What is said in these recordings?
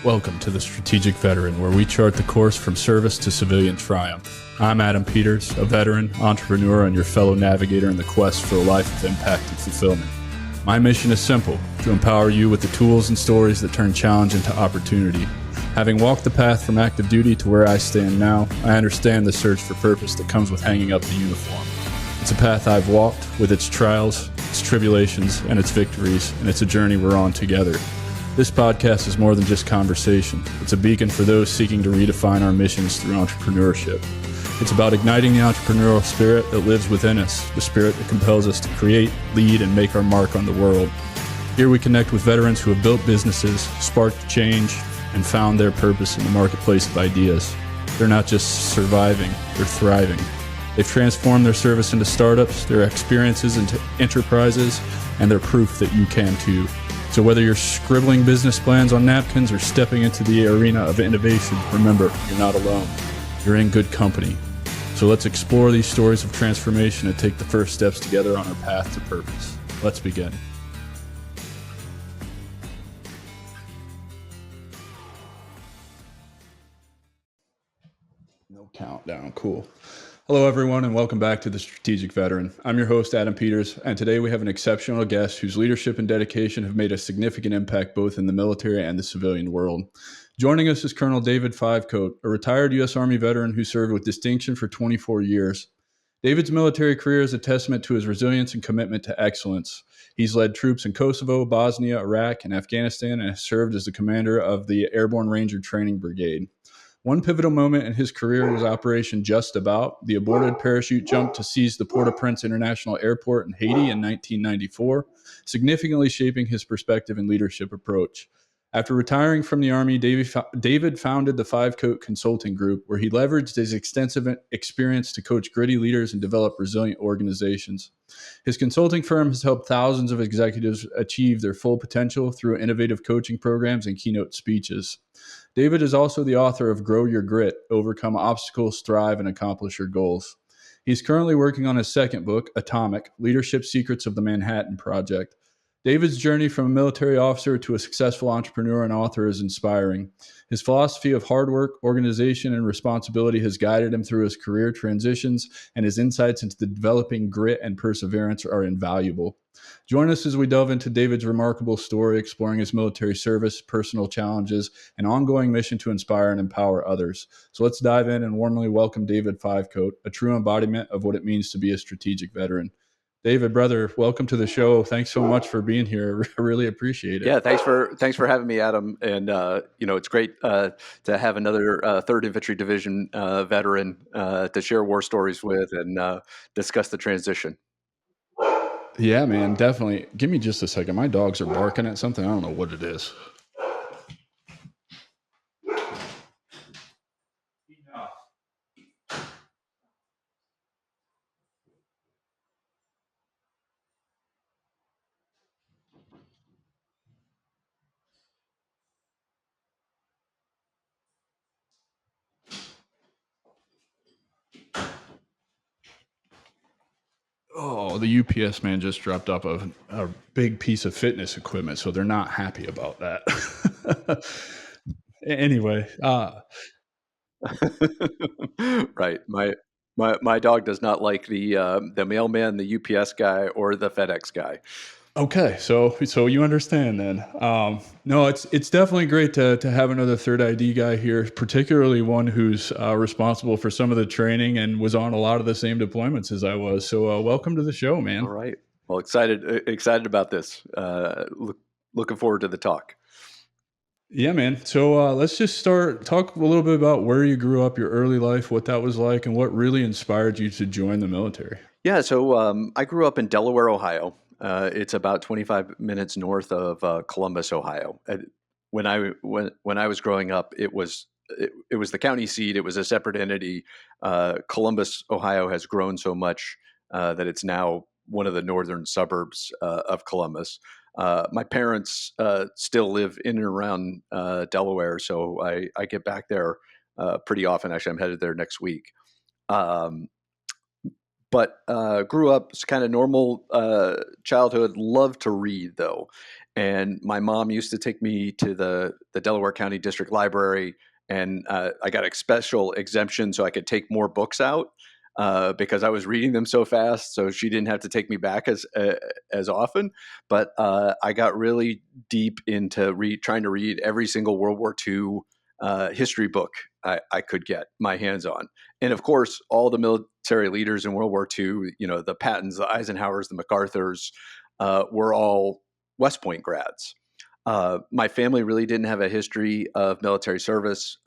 Welcome to the Strategic Veteran, where we chart the course from service to civilian triumph. I'm Adam Peters, a veteran, entrepreneur, and your fellow navigator in the quest for a life of impact and fulfillment. My mission is simple: to empower you with the tools and stories that turn challenge into opportunity. Having walked the path from active duty to where I stand now, I understand the search for purpose that comes with hanging up the uniform. It's a path I've walked, with its trials, its tribulations, and its victories, and it's a journey we're on together. This podcast is more than just conversation. It's a beacon for those seeking to redefine our missions through entrepreneurship. It's about igniting the entrepreneurial spirit that lives within us, the spirit that compels us to create, lead, and make our mark on the world. Here we connect with veterans who have built businesses, sparked change, and found their purpose in the marketplace of ideas. They're not just surviving, they're thriving. They've transformed their service into startups, their experiences into enterprises, and they're proof that you can too. So whether you're scribbling business plans on napkins or stepping into the arena of innovation, remember, you're not alone. You're in good company. So let's explore these stories of transformation and take the first steps together on our path to purpose. Let's begin. No countdown. Cool. Hello, everyone, and welcome back to The Strategic Veteran. I'm your host, Adam Peters, and today we have an exceptional guest whose leadership and dedication have made a significant impact both in the military and the civilian world. Joining us is Colonel David Fivecoat, a retired U.S. Army veteran who served with distinction for 24 years. David's military career is a testament to his resilience and commitment to excellence. He's led troops in Kosovo, Bosnia, Iraq, and Afghanistan, and has served as the commander of the Airborne Ranger Training Brigade. One pivotal moment in his career was Operation Just About, the aborted parachute jump to seize the Port-au-Prince International Airport in Haiti in 1994, significantly shaping his perspective and leadership approach. After retiring from the Army, David founded the Fivecoat Consulting Group, where he leveraged his extensive experience to coach gritty leaders and develop resilient organizations. His consulting firm has helped thousands of executives achieve their full potential through innovative coaching programs and keynote speeches. David is also the author of Grow Your Grit, Overcome Obstacles, Thrive, and Accomplish Your Goals. He's currently working on his second book, Atomic: Leadership Secrets of the Manhattan Project. David's journey from a military officer to a successful entrepreneur and author is inspiring. His philosophy of hard work, organization, and responsibility has guided him through his career transitions, and his insights into the developing grit and perseverance are invaluable. Join us as we delve into David's remarkable story, exploring his military service, personal challenges, and ongoing mission to inspire and empower others. So let's dive in and warmly welcome David Fivecoat, a true embodiment of what it means to be a strategic veteran. David, brother, welcome to the show. Thanks so much for being here. I really appreciate it. Yeah, thanks for having me, Adam. And it's great to have another 3rd Infantry Division veteran to share war stories with and discuss the transition. Yeah, man, definitely. Give me just a second. My dogs are barking at something. I don't know what it is. Oh, the UPS man just dropped off a big piece of fitness equipment, so they're not happy about that. Anyway, Right. My dog does not like the mailman, the UPS guy, or the FedEx guy. okay, so you understand then. No, it's definitely great to have another third ID guy here, particularly one who's responsible for some of the training and was on a lot of the same deployments as I was. So welcome to the show, man. All right. Well, excited about this. Looking forward to the talk. Yeah, man. So let's just talk a little bit about where you grew up, your early life, what that was like, and what really inspired you to join the military. Yeah, so I grew up in Delaware, Ohio. It's about 25 minutes north of Columbus, Ohio. When I was growing up, it was the county seat. It was a separate entity. Columbus, Ohio, has grown so much that it's now one of the northern suburbs of Columbus. My parents still live in and around Delaware, so I get back there pretty often. Actually, I'm headed there next week. but grew up kind of normal childhood. Loved to read though, and my mom used to take me to the Delaware County District Library, and I got a special exemption so I could take more books out because I was reading them so fast. So she didn't have to take me back as often. But I got really deep into trying to read every single World War II history book I could get my hands on. And of course, all the military leaders in World War II, the Pattons, the Eisenhowers, the MacArthurs, were all West Point grads. My family really didn't have a history of military service.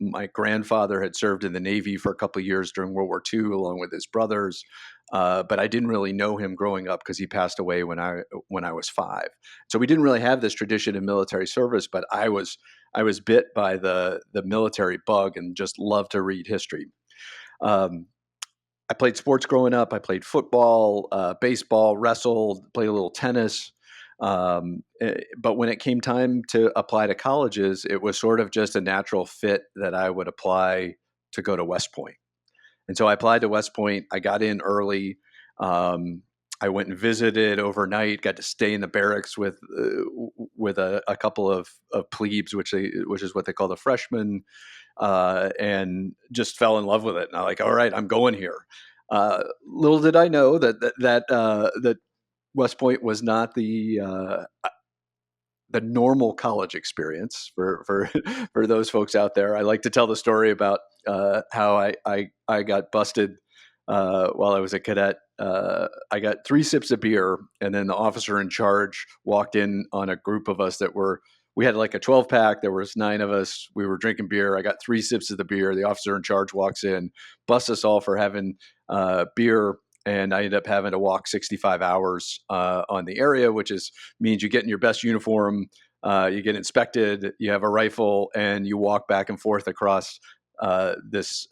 My grandfather had served in the Navy for a couple of years during World War II, along with his brothers. But I didn't really know him growing up because he passed away when I was 5. So we didn't really have this tradition of military service. But I was bit by the military bug and just loved to read history. I played sports growing up. I played football, baseball, wrestled, played a little tennis. But when it came time to apply to colleges, it was sort of just a natural fit that I would apply to go to West Point. And so I applied to West Point. I got in early. I went and visited overnight. Got to stay in the barracks with a couple of plebes, which is what they call the freshmen, and just fell in love with it. And I'm like, all right, I'm going here. Little did I know that West Point was not the normal college experience for for those folks out there. I like to tell the story about how I got busted while I was a cadet. I got 3 sips of beer, and then the officer in charge walked in on a group of us we had like a 12-pack. There was 9 of us. We were drinking beer. I got 3 sips of the beer. The officer in charge walks in, busts us all for having beer. And I ended up having to walk 65 hours on the area, which means you get in your best uniform, you get inspected, you have a rifle, and you walk back and forth across this.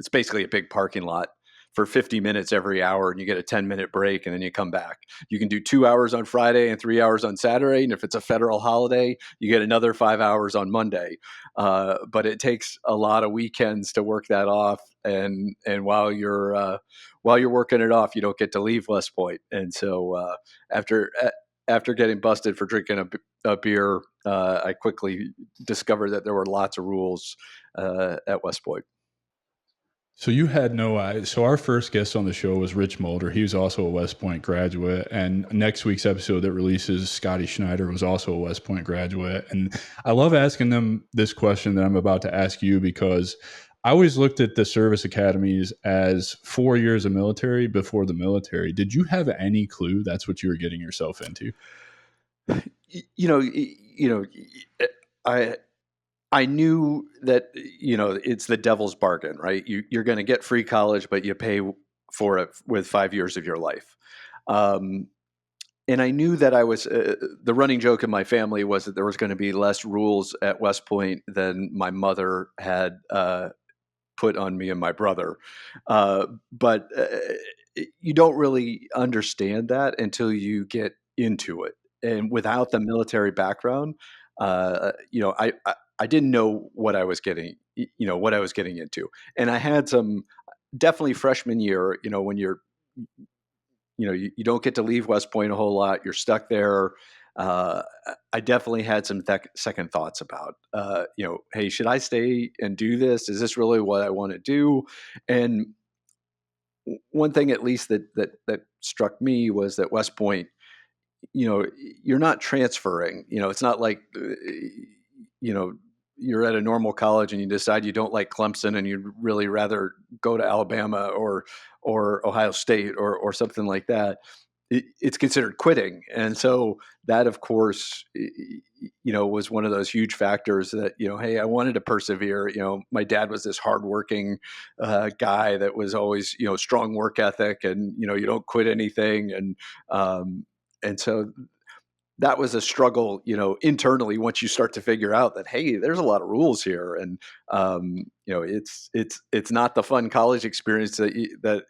It's basically a big parking lot for 50 minutes every hour, and you get a 10-minute break, and then you come back. You can do 2 hours on Friday and 3 hours on Saturday, and if it's a federal holiday, you get another 5 hours on Monday. But it takes a lot of weekends to work that off, and while you're working it off, you don't get to leave West Point. And so after getting busted for drinking a beer, I quickly discovered that there were lots of rules at West Point. So you had no eyes. So our first guest on the show was Rich Mulder. He was also a West Point graduate. And next week's episode that releases, Scotty Schneider was also a West Point graduate. And I love asking them this question that I'm about to ask you, because I always looked at the service academies as 4 years of military before the military. Did you have any clue that's what you were getting yourself into? I knew that, it's the devil's bargain, right? You're going to get free college, but you pay for it with 5 years of your life. And I knew that the running joke in my family was that there was going to be less rules at West Point than my mother had put on me and my brother. But you don't really understand that until you get into it. And without the military background, I didn't know what I was getting into. And I had some, definitely freshman year, when you don't get to leave West Point a whole lot. You're stuck there. I definitely had some second thoughts about, hey, should I stay and do this? Is this really what I want to do? And one thing, at least that struck me, was that West Point, you're not transferring. It's not like, you're at a normal college and you decide you don't like Clemson and you'd really rather go to Alabama or Ohio State or something like that. It's considered quitting. And so that, of course, was one of those huge factors that, hey, I wanted to persevere. My dad was this hardworking guy that was always, strong work ethic, and, you don't quit anything. And so that was a struggle, internally, once you start to figure out that, hey, there's a lot of rules here. And, it's not the fun college experience that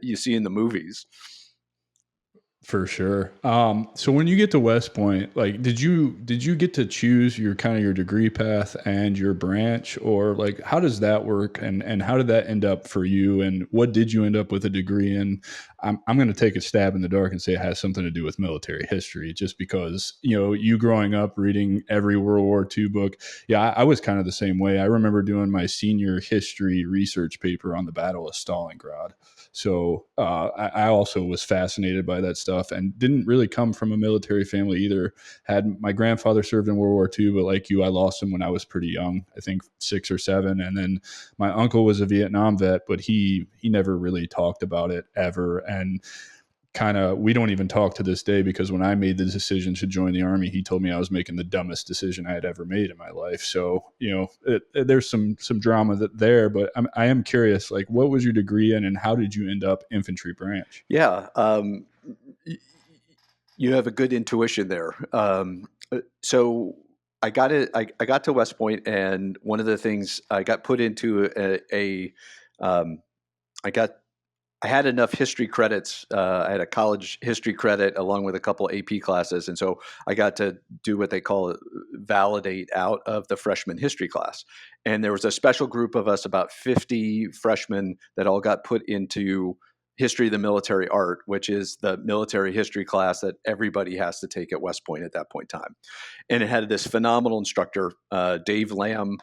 you see in the movies. For sure. So when you get to West Point, like, did you get to choose your kind of your degree path and your branch, or like how does that work, and how did that end up for you, and what did you end up with a degree in? I'm going to take a stab in the dark and say it has something to do with military history, just because you growing up reading every World War II book. Yeah, I was kind of the same way. I remember doing my senior history research paper on the Battle of Stalingrad. So I also was fascinated by that stuff and didn't really come from a military family either. Had my grandfather served in World War II, but like you, I lost him when I was pretty young, I think 6 or 7. And then my uncle was a Vietnam vet, but he never really talked about it ever. And kind of, we don't even talk to this day, because when I made the decision to join the Army, he told me I was making the dumbest decision I had ever made in my life. So there's some drama there, but I am curious, like, what was your degree in, and how did you end up infantry branch? Yeah, you have a good intuition there. So I got it. I got to West Point, and one of the things I got put into I had enough history credits. I had a college history credit along with a couple AP classes. And so I got to do what they call validate out of the freshman history class. And there was a special group of us, about 50 freshmen, that all got put into history of the military art, which is the military history class that everybody has to take at West Point at that point in time. And it had this phenomenal instructor, Dave Lamb.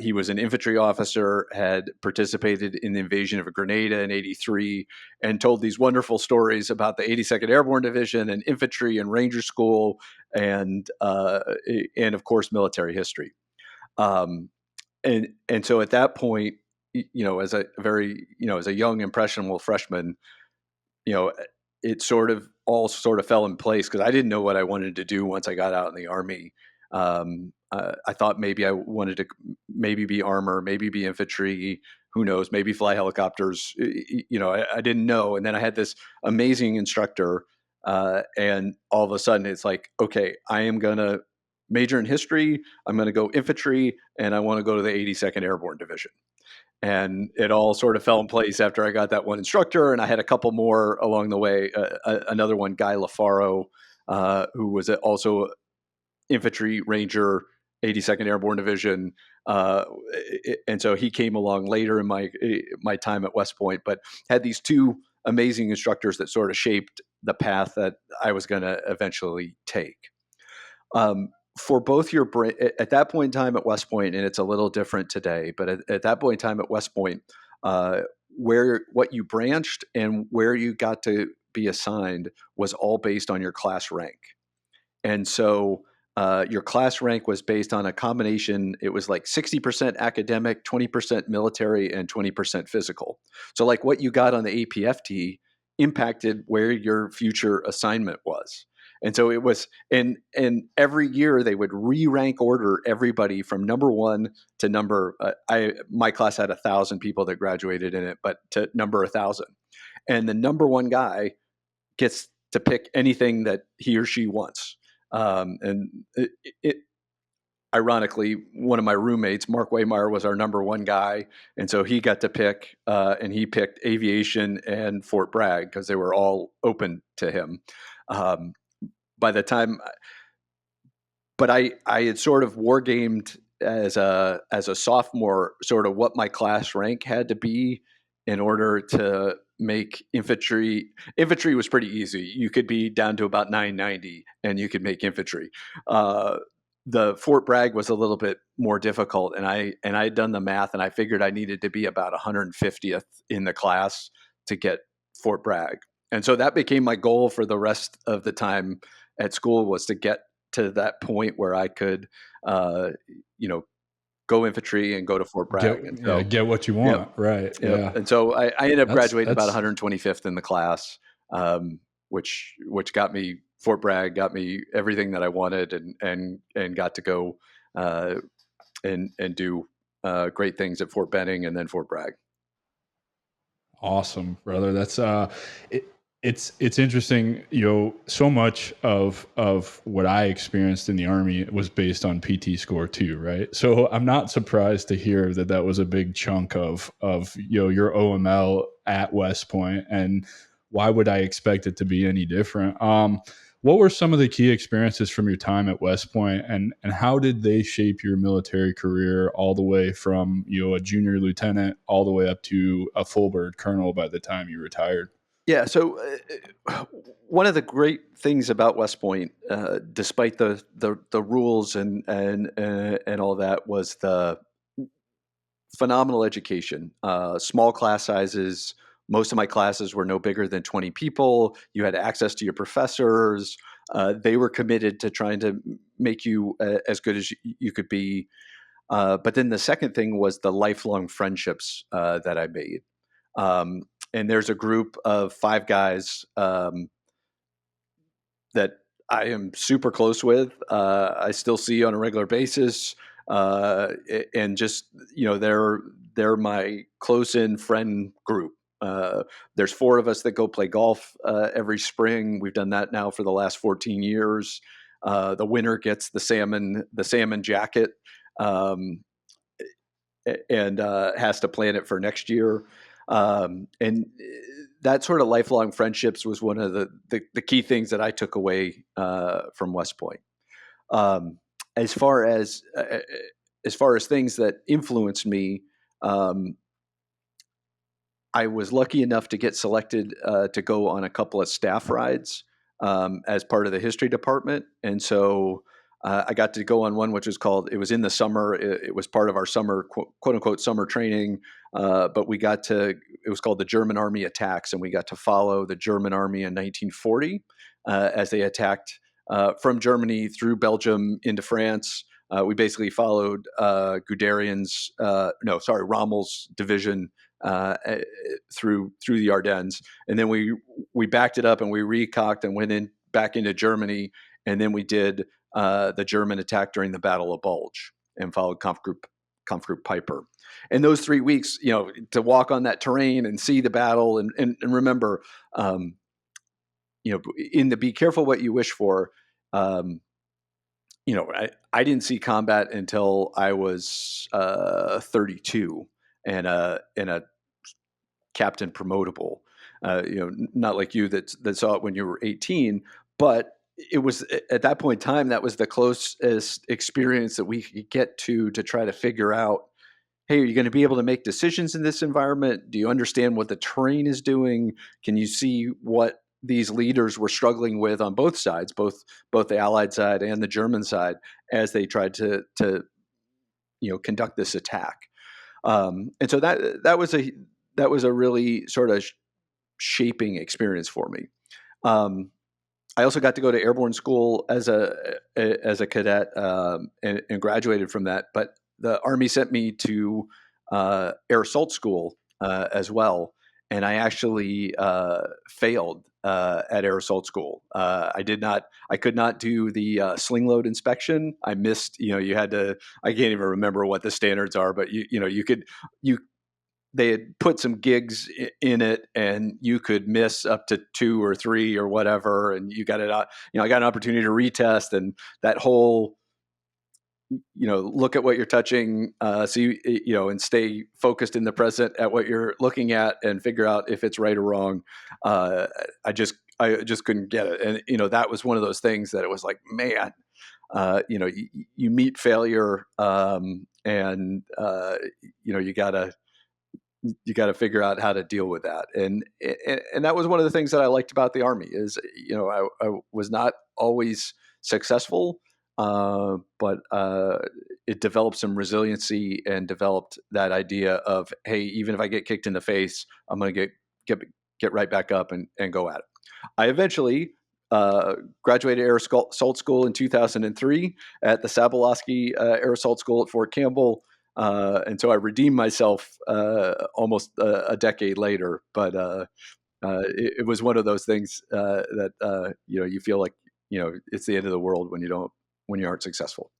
He was an infantry officer, had participated in the invasion of Grenada in '83, and told these wonderful stories about the 82nd Airborne Division and infantry and Ranger School, and of course military history. And so at that point, as a young impressionable freshman, it all fell in place, because I didn't know what I wanted to do once I got out in the Army. I thought maybe I wanted to be armor, maybe be infantry, who knows, maybe fly helicopters. I didn't know. And then I had this amazing instructor, and all of a sudden it's like, okay, I am going to major in history. I'm going to go infantry, and I want to go to the 82nd Airborne Division. And it all sort of fell in place after I got that one instructor, and I had a couple more along the way. Another one, Guy LaFaro, who was also infantry ranger, 82nd Airborne Division, and so he came along later in my time at West Point, but had these two amazing instructors that sort of shaped the path that I was going to eventually take. For both at that point in time at West Point, and it's a little different today, but at that point in time at West Point, what you branched and where you got to be assigned was all based on your class rank. And so your class rank was based on a combination. It was like 60% academic, 20% military, and 20% physical. So like what you got on the APFT impacted where your future assignment was. And so it was, and every year they would re-rank order everybody from number 1 to my class had 1,000 people that graduated in it, but to number 1,000. And the number 1 guy gets to pick anything that he or she wants. And ironically, one of my roommates, Mark Waymeyer, was our number 1 guy. And so he got to pick, and he picked aviation and Fort Bragg because they were all open to him. By the time, but I had sort of wargamed as a sophomore, sort of what my class rank had to be in order to make infantry. Infantry was pretty easy. You could be down to about 990 and you could make infantry. The Fort Bragg was a little bit more difficult, and I had done the math, and I figured I needed to be about 150th in the class to get Fort Bragg. And so that became my goal for the rest of the time at school, was to get to that point where I could, go infantry and go to Fort Bragg. Get what you want. Yep, right. Yep. Yeah. And so I ended up graduating about 125th in the class, which got me Fort Bragg, got me everything that I wanted, and got to go and do great things at Fort Benning and then Fort Bragg. Awesome, brother. That's it's interesting. So much of what I experienced in the Army was based on PT score too, right? So I'm not surprised to hear that was a big chunk of your OML at West Point. And why would I expect it to be any different? What were some of the key experiences from your time at West Point, and how did they shape your military career all the way from, a junior lieutenant all the way up to a full bird colonel by the time you retired? Yeah. So one of the great things about West Point, despite the rules and all that, was the phenomenal education. Small class sizes. Most of my classes were no bigger than 20 people. You had access to your professors. They were committed to trying to make you as good as you could be. But then the second thing was the lifelong friendships that I made. And there's a group of 5 guys that I am super close with. I still see on a regular basis, and just they're my close-in friend group. There's 4 of us that go play golf every spring. We've done that now for the last 14 years. The winner gets the salmon jacket, and has to plan it for next year. And that sort of lifelong friendships was one of the key things that I took away from West Point. Um, as far as things that influenced me, um, I was lucky enough to get selected to go on a couple of staff rides as part of the history department, and so I got to go on one which was it was in the summer. It was part of our summer, quote unquote, summer training. But it was called the German Army Attacks, and we got to follow the German Army in 1940 as they attacked from Germany through Belgium into France. We basically followed Rommel's division through the Ardennes, and then we backed it up and we recocked and went back into Germany, and then we did the German attack during the Battle of Bulge and followed Kampfgruppe Piper. And those 3 weeks, to walk on that terrain and see the battle and remember, in the be careful what you wish for. I didn't see combat until I was 32 and a captain promotable. Not like you that saw it when you were 18, but it was at that point in time that was the closest experience that we could get to try to figure out, hey, are you going to be able to make decisions in this environment? Do you understand what the terrain is doing? Can you see what these leaders were struggling with on both sides, both the Allied side and the German side, as they tried to conduct this attack? And so that was a really sort of shaping experience for me. I also got to go to airborne school as a cadet and graduated from that. But the Army sent me to air assault school as well, and I actually failed at air assault school. I could not do the sling load inspection. I missed. You had to. I can't even remember what the standards are, but they had put some gigs in it, and you could miss up to 2 or 3 or whatever, and you got it out. I got an opportunity to retest, and that whole, look at what you're touching, and stay focused in the present at what you're looking at, and figure out if it's right or wrong. I just couldn't get it, and that was one of those things that it was like, man, you meet failure, and you got to figure out how to deal with that. And that was one of the things that I liked about the Army is, I was not always successful, but it developed some resiliency and developed that idea of, hey, even if I get kicked in the face, I'm going to get right back up and go at it. I eventually graduated Air Assault School in 2003 at the Sabolowski Air Assault School at Fort Campbell. And so I redeemed myself almost a decade later, but it was one of those things that you feel like it's the end of the world when you aren't successful.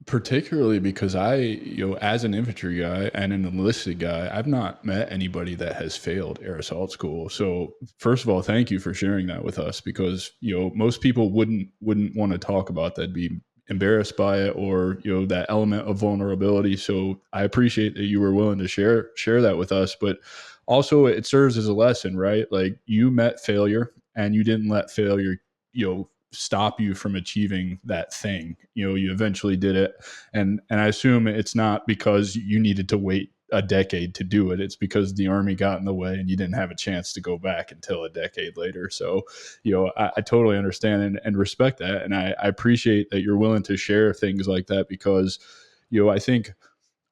Particularly because as an infantry guy and an enlisted guy, I've not met anybody that has failed air assault school. So first of all, thank you for sharing that with us, because most people wouldn't want to talk about that, be embarrassed by it, or that element of vulnerability. So I appreciate that you were willing to share that with us. But also it serves as a lesson, right? Like you met failure and you didn't let failure, stop you from achieving that thing. You eventually did it. And I assume it's not because you needed to wait a decade to do it. It's because the Army got in the way and you didn't have a chance to go back until a decade later. So, I totally understand and respect that. And I appreciate that you're willing to share things like that because, I think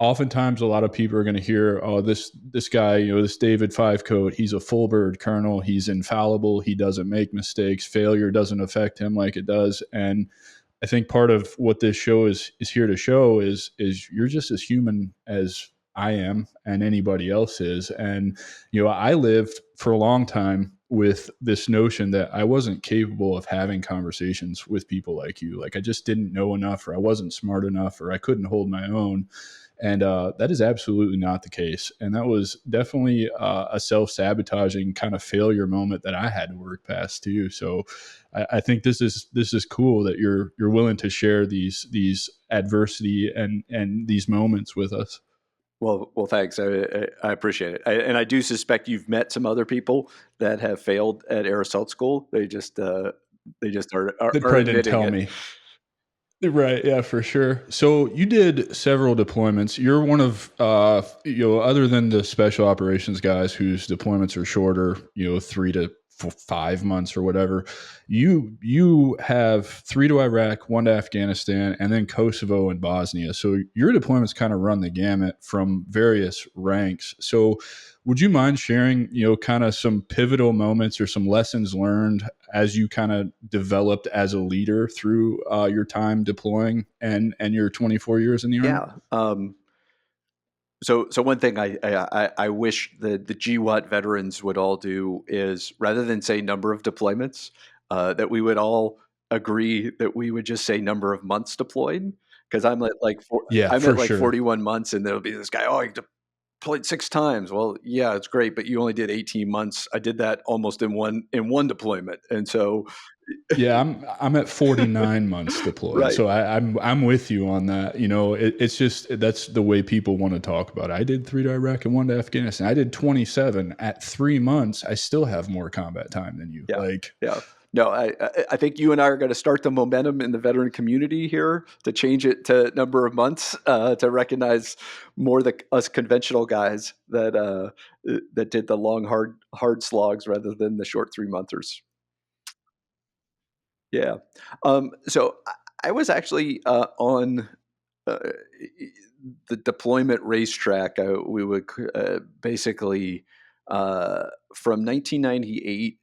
oftentimes a lot of people are going to hear, oh, this guy, this David Fivecoat, he's a full bird colonel, he's infallible, he doesn't make mistakes, failure doesn't affect him like it does. And I think part of what this show is here to show is you're just as human as I am and anybody else is. And I lived for a long time with this notion that I wasn't capable of having conversations with people like you. Like I just didn't know enough, or I wasn't smart enough, or I couldn't hold my own. And that is absolutely not the case. And that was definitely a self-sabotaging kind of failure moment that I had to work past too. So I think this is cool that you're willing to share these adversity and these moments with us. Well, thanks. I appreciate it. And I do suspect you've met some other people that have failed at air assault school. They just They are probably didn't admitting tell it. me. Right. Yeah, for sure. So you did several deployments. You're one of, other than the special operations guys whose deployments are shorter, 3 to 5 months or whatever. You have 3 to Iraq, 1 to Afghanistan, and then Kosovo and Bosnia. So your deployments kind of run the gamut from various ranks. So would you mind sharing, kind of some pivotal moments or some lessons learned as you kind of developed as a leader through your time deploying and your 24 years in the Army? Yeah. So one thing I wish the GWAT veterans would all do is, rather than say number of deployments, that we would all agree that we would just say number of months deployed. Because Yeah, I'm at for like sure. 41 months, and there'll be this guy. Oh, he deployed 6 times. Well, yeah, it's great, but you only did 18 months. I did that almost in one deployment, and so Yeah, I'm at 49 months deployed, right. so I'm with you on that. It's just that's the way people want to talk about it. I did 3 to Iraq and 1 to Afghanistan. I did 27 at 3 months. I still have more combat time than you. Yeah, Like, yeah. No, I think you and I are going to start the momentum in the veteran community here to change it to number of months, to recognize more us conventional guys that did the long hard slogs rather than the short 3 monthers. Yeah. So I was actually on uh, the deployment racetrack. We would basically from 1998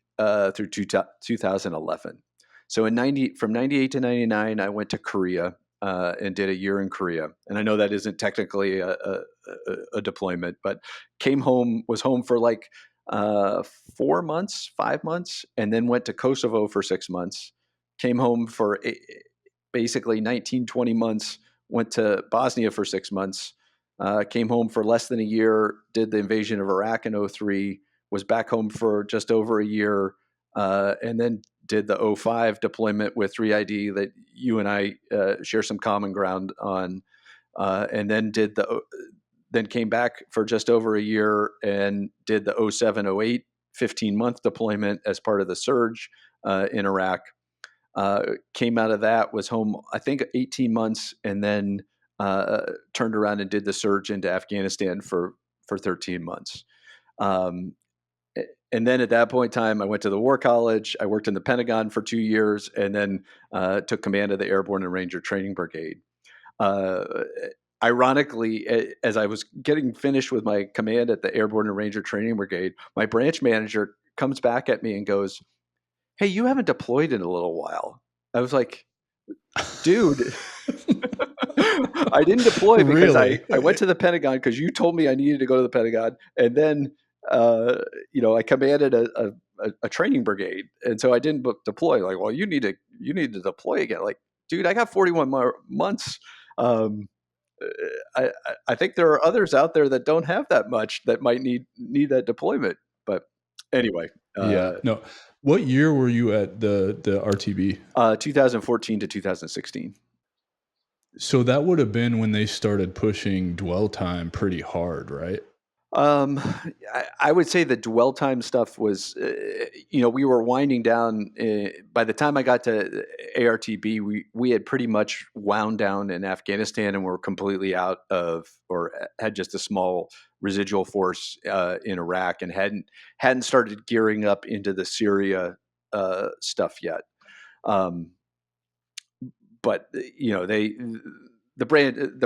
through 2011. So from 98 to 99, I went to Korea and did a year in Korea. And I know that isn't technically a deployment, but was home for like 4 months, 5 months, and then went to Kosovo for 6 months. Came home for basically 19, 20 months, went to Bosnia for 6 months, came home for less than a year, did the invasion of Iraq in '03, was back home for just over a year, and then did the '05 deployment with 3ID that you and I share some common ground on, and then came back for just over a year and did the '07, '08 15-month deployment as part of the surge in Iraq. Came out of that, was home, I think, 18 months, and then turned around and did the surge into Afghanistan for 13 months. Um, and then at that point in time, I went to the War College. I worked in the Pentagon for 2 years, and then took command of the Airborne and Ranger Training Brigade. Uh, Ironically, as I was getting finished with my command at the Airborne and Ranger Training Brigade, my branch manager comes back at me and goes, "Hey, you haven't deployed in a little while." I was like, "Dude, I didn't deploy because really? I went to the Pentagon because you told me I needed to go to the Pentagon, and then I commanded a training brigade, and so I didn't deploy." Like, well, you need to deploy again. Like, dude, I got 41 more months. Um, I think there are others out there that don't have that much that might need that deployment. But anyway, Yeah. No. What year were you at the RTB? 2014 to 2016. So that would have been when they started pushing dwell time pretty hard, right? I would say the dwell time stuff was, we were winding down. By the time I got to ARTB, we had pretty much wound down in Afghanistan and were completely out of, or had just a small residual force in Iraq, and hadn't started gearing up into the Syria stuff yet. Um, but the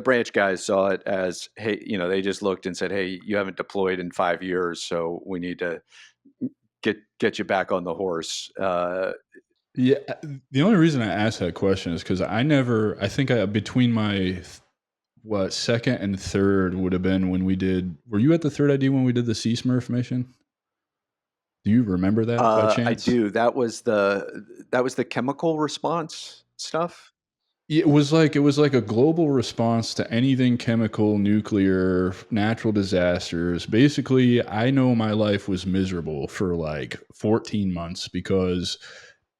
branch guys saw it as, hey, they just looked and said, hey, you haven't deployed in 5 years, so we need to get you back on the horse. Yeah, the only reason I asked that question is because I think between my second and third would have been when we did. Were you at the third ID when we did the Sea Smurf mission? Do you remember that by I chance? do. That was the chemical response stuff. It was like a global response to anything chemical, nuclear, natural disasters. Basically, I know my life was miserable for like 14 months because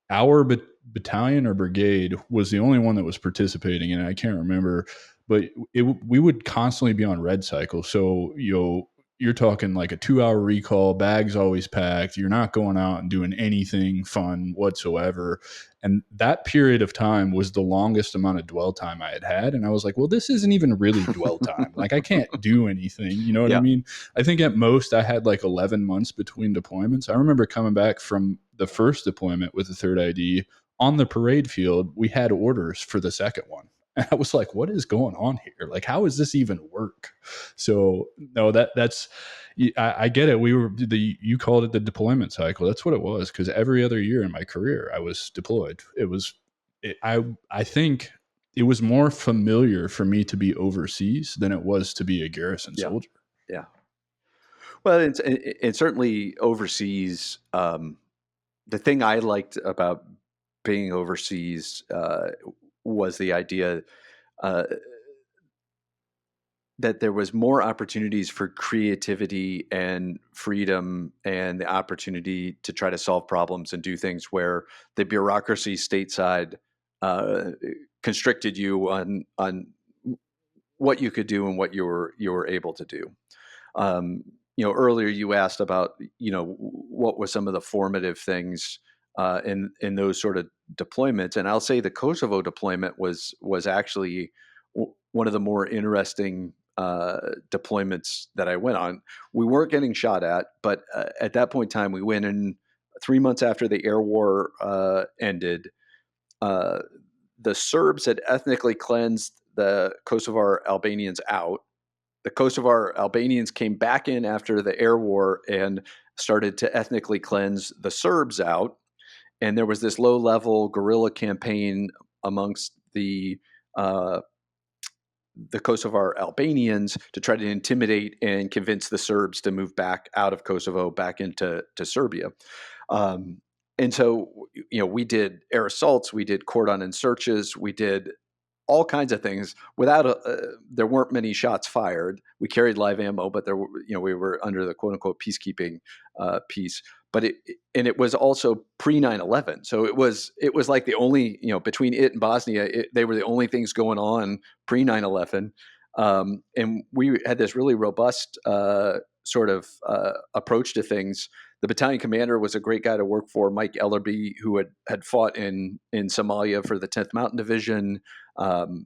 our battalion or brigade was the only one that was participating in it. I can't remember, but we would constantly be on red cycle. So you're talking like a 2 hour recall, bags always packed. You're not going out and doing anything fun whatsoever. And that period of time was the longest amount of dwell time I had had. And I was like, well, this isn't even really dwell time. Like, I can't do anything. You know what I Yeah. mean? I think at most I had like 11 months between deployments. I remember coming back from the first deployment with the third ID on the parade field. We had orders for the second one. And I was like, what is going on here? Like, how does this even work? So no, that's I get it. You called it the deployment cycle. That's what it was. Cause every other year in my career, I was deployed. I think it was more familiar for me to be overseas than it was to be a garrison Yeah. soldier. Yeah. Well, it's certainly overseas. The thing I liked about being overseas was the idea uh, that there was more opportunities for creativity and freedom, and the opportunity to try to solve problems and do things where the bureaucracy stateside uh, constricted you on what you could do and what you were able to do. Um, Earlier you asked about, what was some of the formative things in those sort of deployments, and I'll say the Kosovo deployment was actually one of the more interesting deployments that I went on. We weren't getting shot at, but at that point in time, we went in 3 months after the air war ended. Uh, the Serbs had ethnically cleansed the Kosovar Albanians out. The Kosovar Albanians came back in after the air war and started to ethnically cleanse the Serbs out. And there was this low level guerrilla campaign amongst uh, the Kosovar Albanians to try to intimidate and convince the Serbs to move back out of Kosovo, back into Serbia. Um, and so, we did air assaults, we did cordon and searches, we did all kinds of things without there weren't many shots fired. We carried live ammo, but we were under the quote unquote peacekeeping piece. But it was also pre 9/11. So it was like the only, between it and Bosnia, they were the only things going on pre 9/11. And we had this really robust sort of approach to things. The battalion commander was a great guy to work for, Mike Ellerby, who had fought in Somalia for the 10th Mountain Division. Um,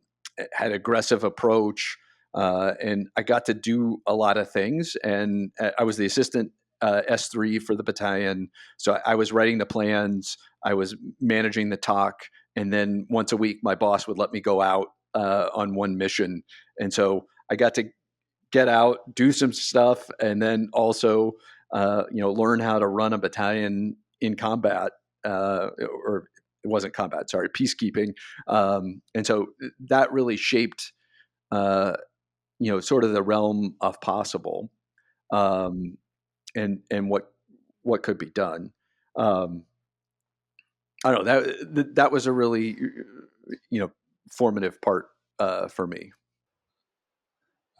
had aggressive approach, and I got to do a lot of things. And I was the assistant S3 for the battalion, so I was writing the plans, I was managing the talk, and then once a week, my boss would let me go out on one mission, and so I got to get out, do some stuff, and then also learn how to run a battalion in combat, or it wasn't combat, sorry, peacekeeping. And so that really shaped, sort of the realm of possible, um, and what could be done. Um, I don't know, that was a really, formative part for me.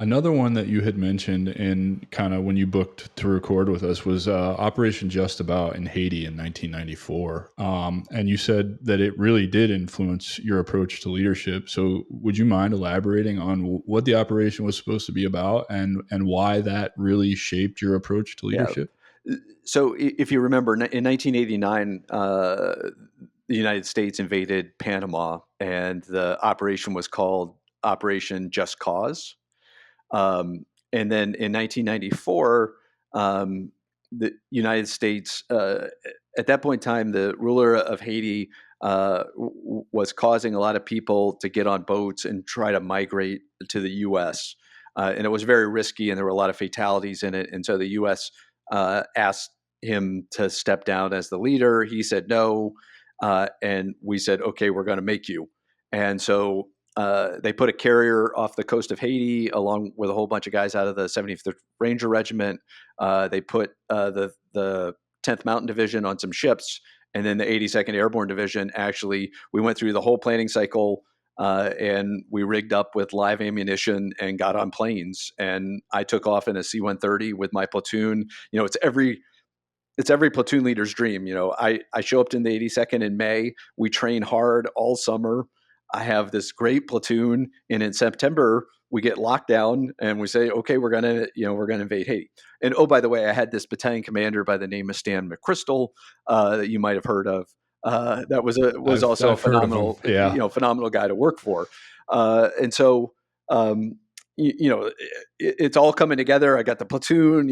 Another one that you had mentioned in kind of when you booked to record with us was Operation Just About in Haiti in 1994. And you said that it really did influence your approach to leadership. So would you mind elaborating on what the operation was supposed to be about and why that really shaped your approach to Yeah. leadership? So if you remember, in 1989, the United States invaded Panama, and the operation was called Operation Just Cause. And then in 1994, the United States, at that point in time, the ruler of Haiti was causing a lot of people to get on boats and try to migrate to the U.S. And it was very risky, and there were a lot of fatalities in it. And so the U.S. Asked him to step down as the leader. He said no, and we said, okay, we're going to make you. And so they put a carrier off the coast of Haiti along with a whole bunch of guys out of the 75th Ranger Regiment. They put the 10th Mountain Division on some ships, and then the 82nd Airborne Division. Actually, we went through the whole planning cycle, and we rigged up with live ammunition and got on planes. And I took off in a C-130 with my platoon. It's every platoon leader's dream. I show up in the 82nd in May. We train hard all summer. I have this great platoon, and in September we get locked down, and we say, okay, we're gonna invade Haiti. And oh, by the way, I had this battalion commander by the name of Stan McChrystal that you might have heard of. That was also a I've heard of them. phenomenal, Yeah. phenomenal guy to work for. And so, it's all coming together. I got the platoon.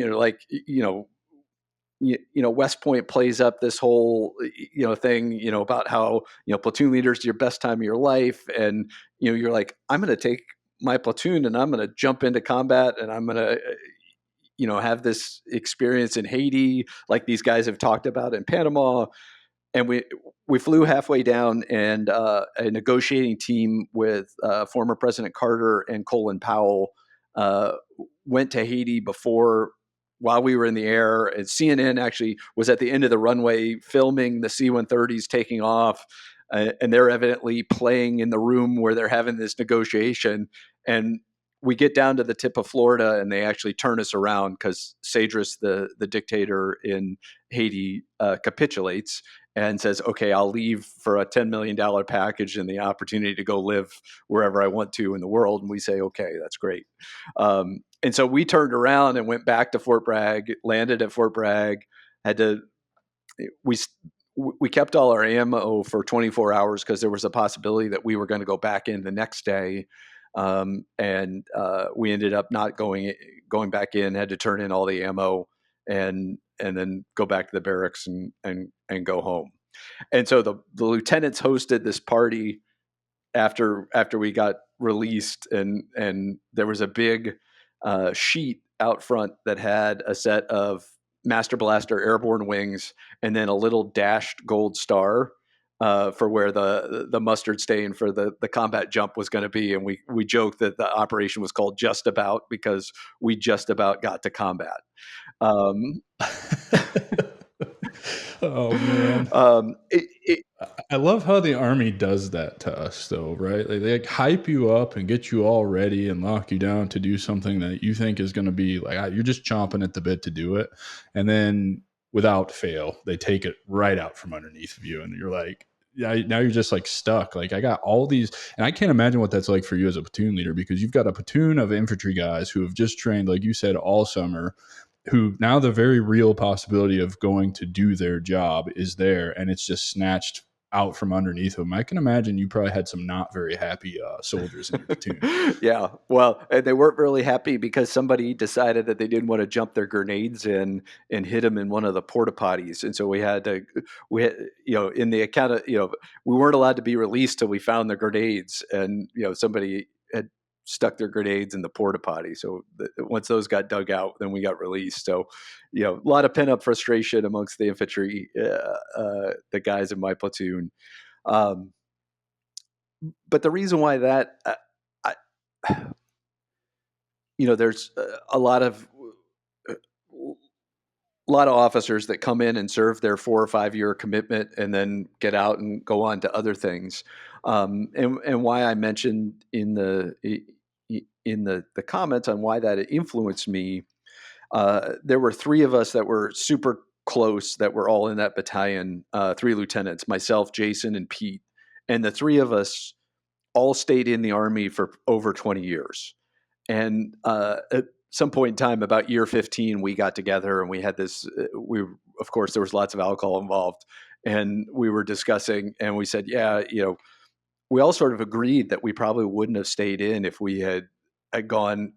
West Point plays up this whole, thing, about how, platoon leaders your best time of your life. And, you're like, I'm going to take my platoon and I'm going to jump into combat, and I'm going to, have this experience in Haiti, like these guys have talked about in Panama. And we flew halfway down, and a negotiating team with former President Carter and Colin Powell went to Haiti while we were in the air. And CNN actually was at the end of the runway filming the C-130s taking off, and they're evidently playing in the room where they're having this negotiation. And we get down to the tip of Florida, and they actually turn us around because Cedras, the dictator in Haiti, capitulates and says, okay, I'll leave for a $10 million package and the opportunity to go live wherever I want to in the world. And we say, okay, that's great. And so we turned around and went back to Fort Bragg, landed at Fort Bragg, we kept all our ammo for 24 hours because there was a possibility that we were going to go back in the next day. And we ended up not going back in, had to turn in all the ammo and then go back to the barracks and go home. And so the lieutenants hosted this party after we got released, and there was a big sheet out front that had a set of Master Blaster airborne wings and then a little dashed gold star for where the mustard stain for the combat jump was going to be. And we joked that the operation was called Just About because we just about got to combat. Oh man. I love how the Army does that to us, though, right? Like, they like hype you up and get you all ready and lock you down to do something that you think is going to be like you're just chomping at the bit to do it, and then without fail, they take it right out from underneath of you, and you're like, yeah, now you're just like stuck. Like, I got all these, and I can't imagine what that's like for you as a platoon leader, because you've got a platoon of infantry guys who have just trained, like you said, all summer, who now the very real possibility of going to do their job is there, and it's just snatched out from underneath them. I can imagine you probably had some not very happy soldiers in your platoon. Yeah, well, and they weren't really happy because somebody decided that they didn't want to jump their grenades in and hit them in one of the porta potties, and so we had, in the account of, we weren't allowed to be released till we found the grenades, and somebody had stuck their grenades in the porta potty. So once those got dug out, then we got released. So, a lot of pent up frustration amongst the infantry, the guys in my platoon. But the reason why that, there's a lot of officers that come in and serve their 4 or 5 year commitment and then get out and go on to other things. And why I mentioned in in the comments on why that influenced me, there were three of us that were super close that were all in that battalion, three lieutenants, myself, Jason, and Pete. And the three of us all stayed in the Army for over 20 years. And at some point in time, about year 15, we got together and we had this, of course, there was lots of alcohol involved. And we were discussing and we said, yeah, we all sort of agreed that we probably wouldn't have stayed in if we had gone,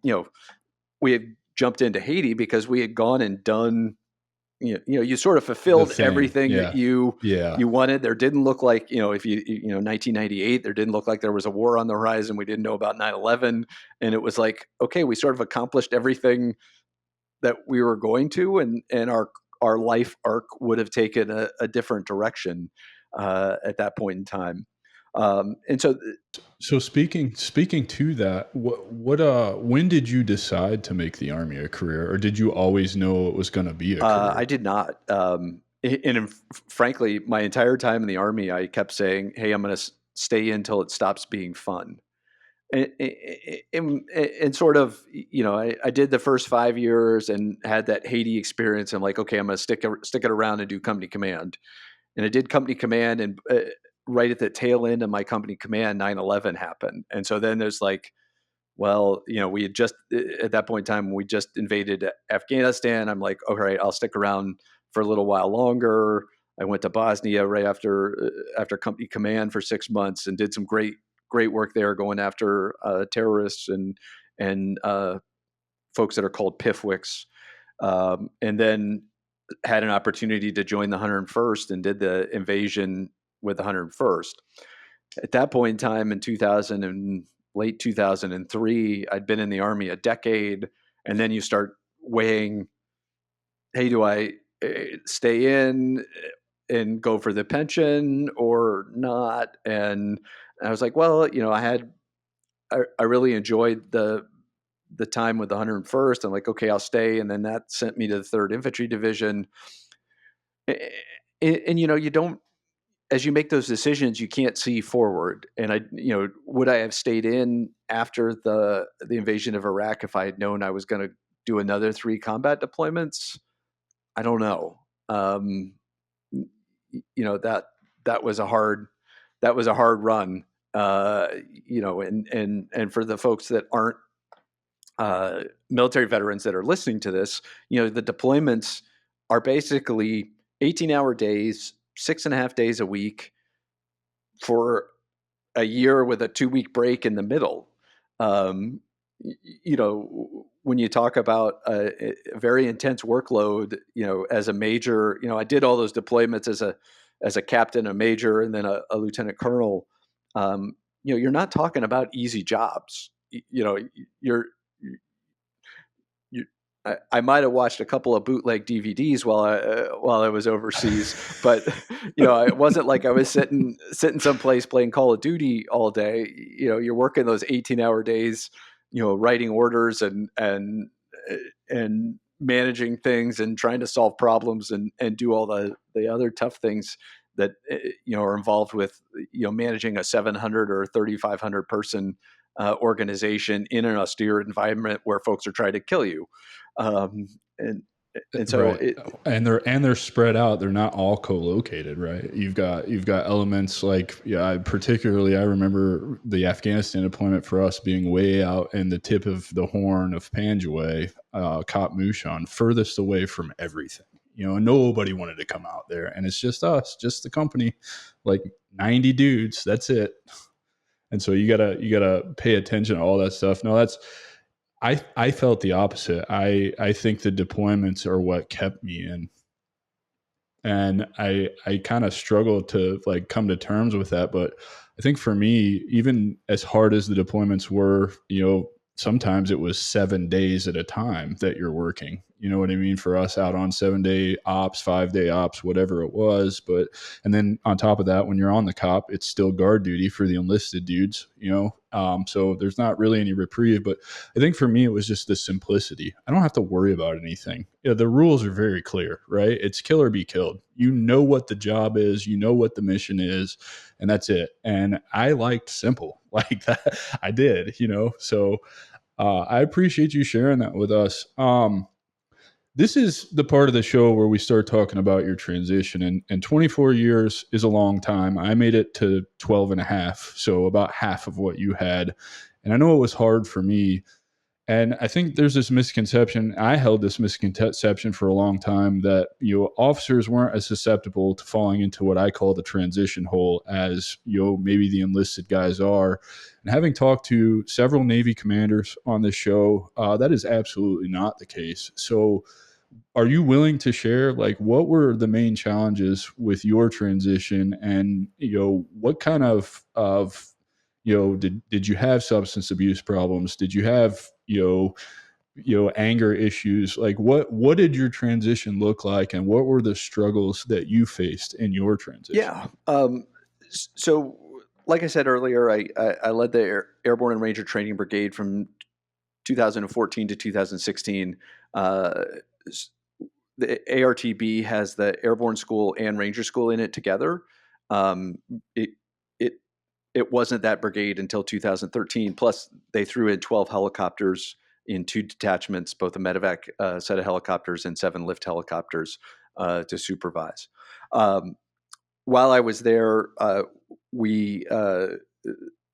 we had jumped into Haiti because we had gone and done, you sort of fulfilled everything that you wanted. There didn't look like, if 1998, there didn't look like there was a war on the horizon. We didn't know about 9/11. And it was like, okay, we sort of accomplished everything that we were going to, and our life arc would have taken a different direction at that point in time. And so speaking to that, when did you decide to make the Army a career, or did you always know it was going to be a career? I did not. And frankly, my entire time in the Army, I kept saying, hey, I'm going to stay until it stops being fun. And sort of, I did the first 5 years and had that Haiti experience. I'm like, okay, I'm going to stick it around and do company command. And I did company command, and right at the tail end of my company command, 9/11 happened. And so then there's like, well, we had just, at that point in time, we just invaded Afghanistan. I'm like, all right, I'll stick around for a little while longer. I went to Bosnia right after company command for 6 months and did some great work there, going after terrorists and folks that are called PIFWICs. And then had an opportunity to join the 101st and did the invasion with the 101st. At that point in time, in 2000 and late 2003, I'd been in the Army a decade, and then you start weighing, hey, do I stay in and go for the pension or not? And I was like, well, I really enjoyed the time with the 101st. I'm like, okay, I'll stay. And then that sent me to the 3rd Infantry Division. And you don't, as you make those decisions, you can't see forward. And would I have stayed in after the invasion of Iraq if I had known I was going to do another 3 combat deployments? I don't know. That was a hard run. And for the folks that aren't military veterans that are listening to this, the deployments are basically 18-hour days, 6.5 days a week for a year with a 2-week break in the middle. When you talk about a very intense workload, as a major, I did all those deployments as a captain, a major, and then a lieutenant colonel. You're not talking about easy jobs. I might have watched a couple of bootleg DVDs while I was overseas, but it wasn't like I was sitting someplace playing Call of Duty all day. You're working those 18-hour days, writing orders and managing things and trying to solve problems and do all the other tough things that are involved with managing a 700 or 3,500 person organization in an austere environment where folks are trying to kill you. And so right. They're spread out. They're not all co-located, right? You've got elements like, I remember the Afghanistan deployment for us being way out in the tip of the Horn of Panjwai, Kop Mushan, furthest away from everything. And nobody wanted to come out there, and it's just us, just the company, like 90 dudes. That's it. And so you gotta pay attention to all that stuff. No, I felt the opposite. I think the deployments are what kept me in. And I kind of struggled to come to terms with that. But I think for me, even as hard as the deployments were, sometimes it was 7 days at a time that you're working. You know what I mean? For us, out on 7-day ops, 5-day ops, whatever it was. And then on top of that, when you're on the COP, it's still guard duty for the enlisted dudes, so there's not really any reprieve. But I think for me, it was just the simplicity. I don't have to worry about anything. The rules are very clear, right? It's kill or be killed. You know what the job is, you know what the mission is, and that's it. And I liked simple like that. I did, so I appreciate you sharing that with us. This is the part of the show where we start talking about your transition, and 24 years is a long time. I made it to 12 and a half, so about half of what you had. And I know it was hard for me. And I think there's this misconception. I held this misconception for a long time that officers weren't as susceptible to falling into what I call the transition hole as maybe the enlisted guys are. And having talked to several Navy commanders on this show, that is absolutely not the case. So, are you willing to share like what were the main challenges with your transition, and what kind of did you have substance abuse problems? Did you have anger issues? Like what did your transition look like, and what were the struggles that you faced in your transition? Yeah. So, like I said earlier, I led the Airborne and Ranger Training Brigade from 2014 to 2016. The ARTB has the Airborne School and Ranger School in it together. Um, it it it wasn't that brigade until 2013. Plus, they threw in 12 helicopters in 2 detachments, both a medevac set of helicopters and 7 lift helicopters to supervise. Um, while I was there, we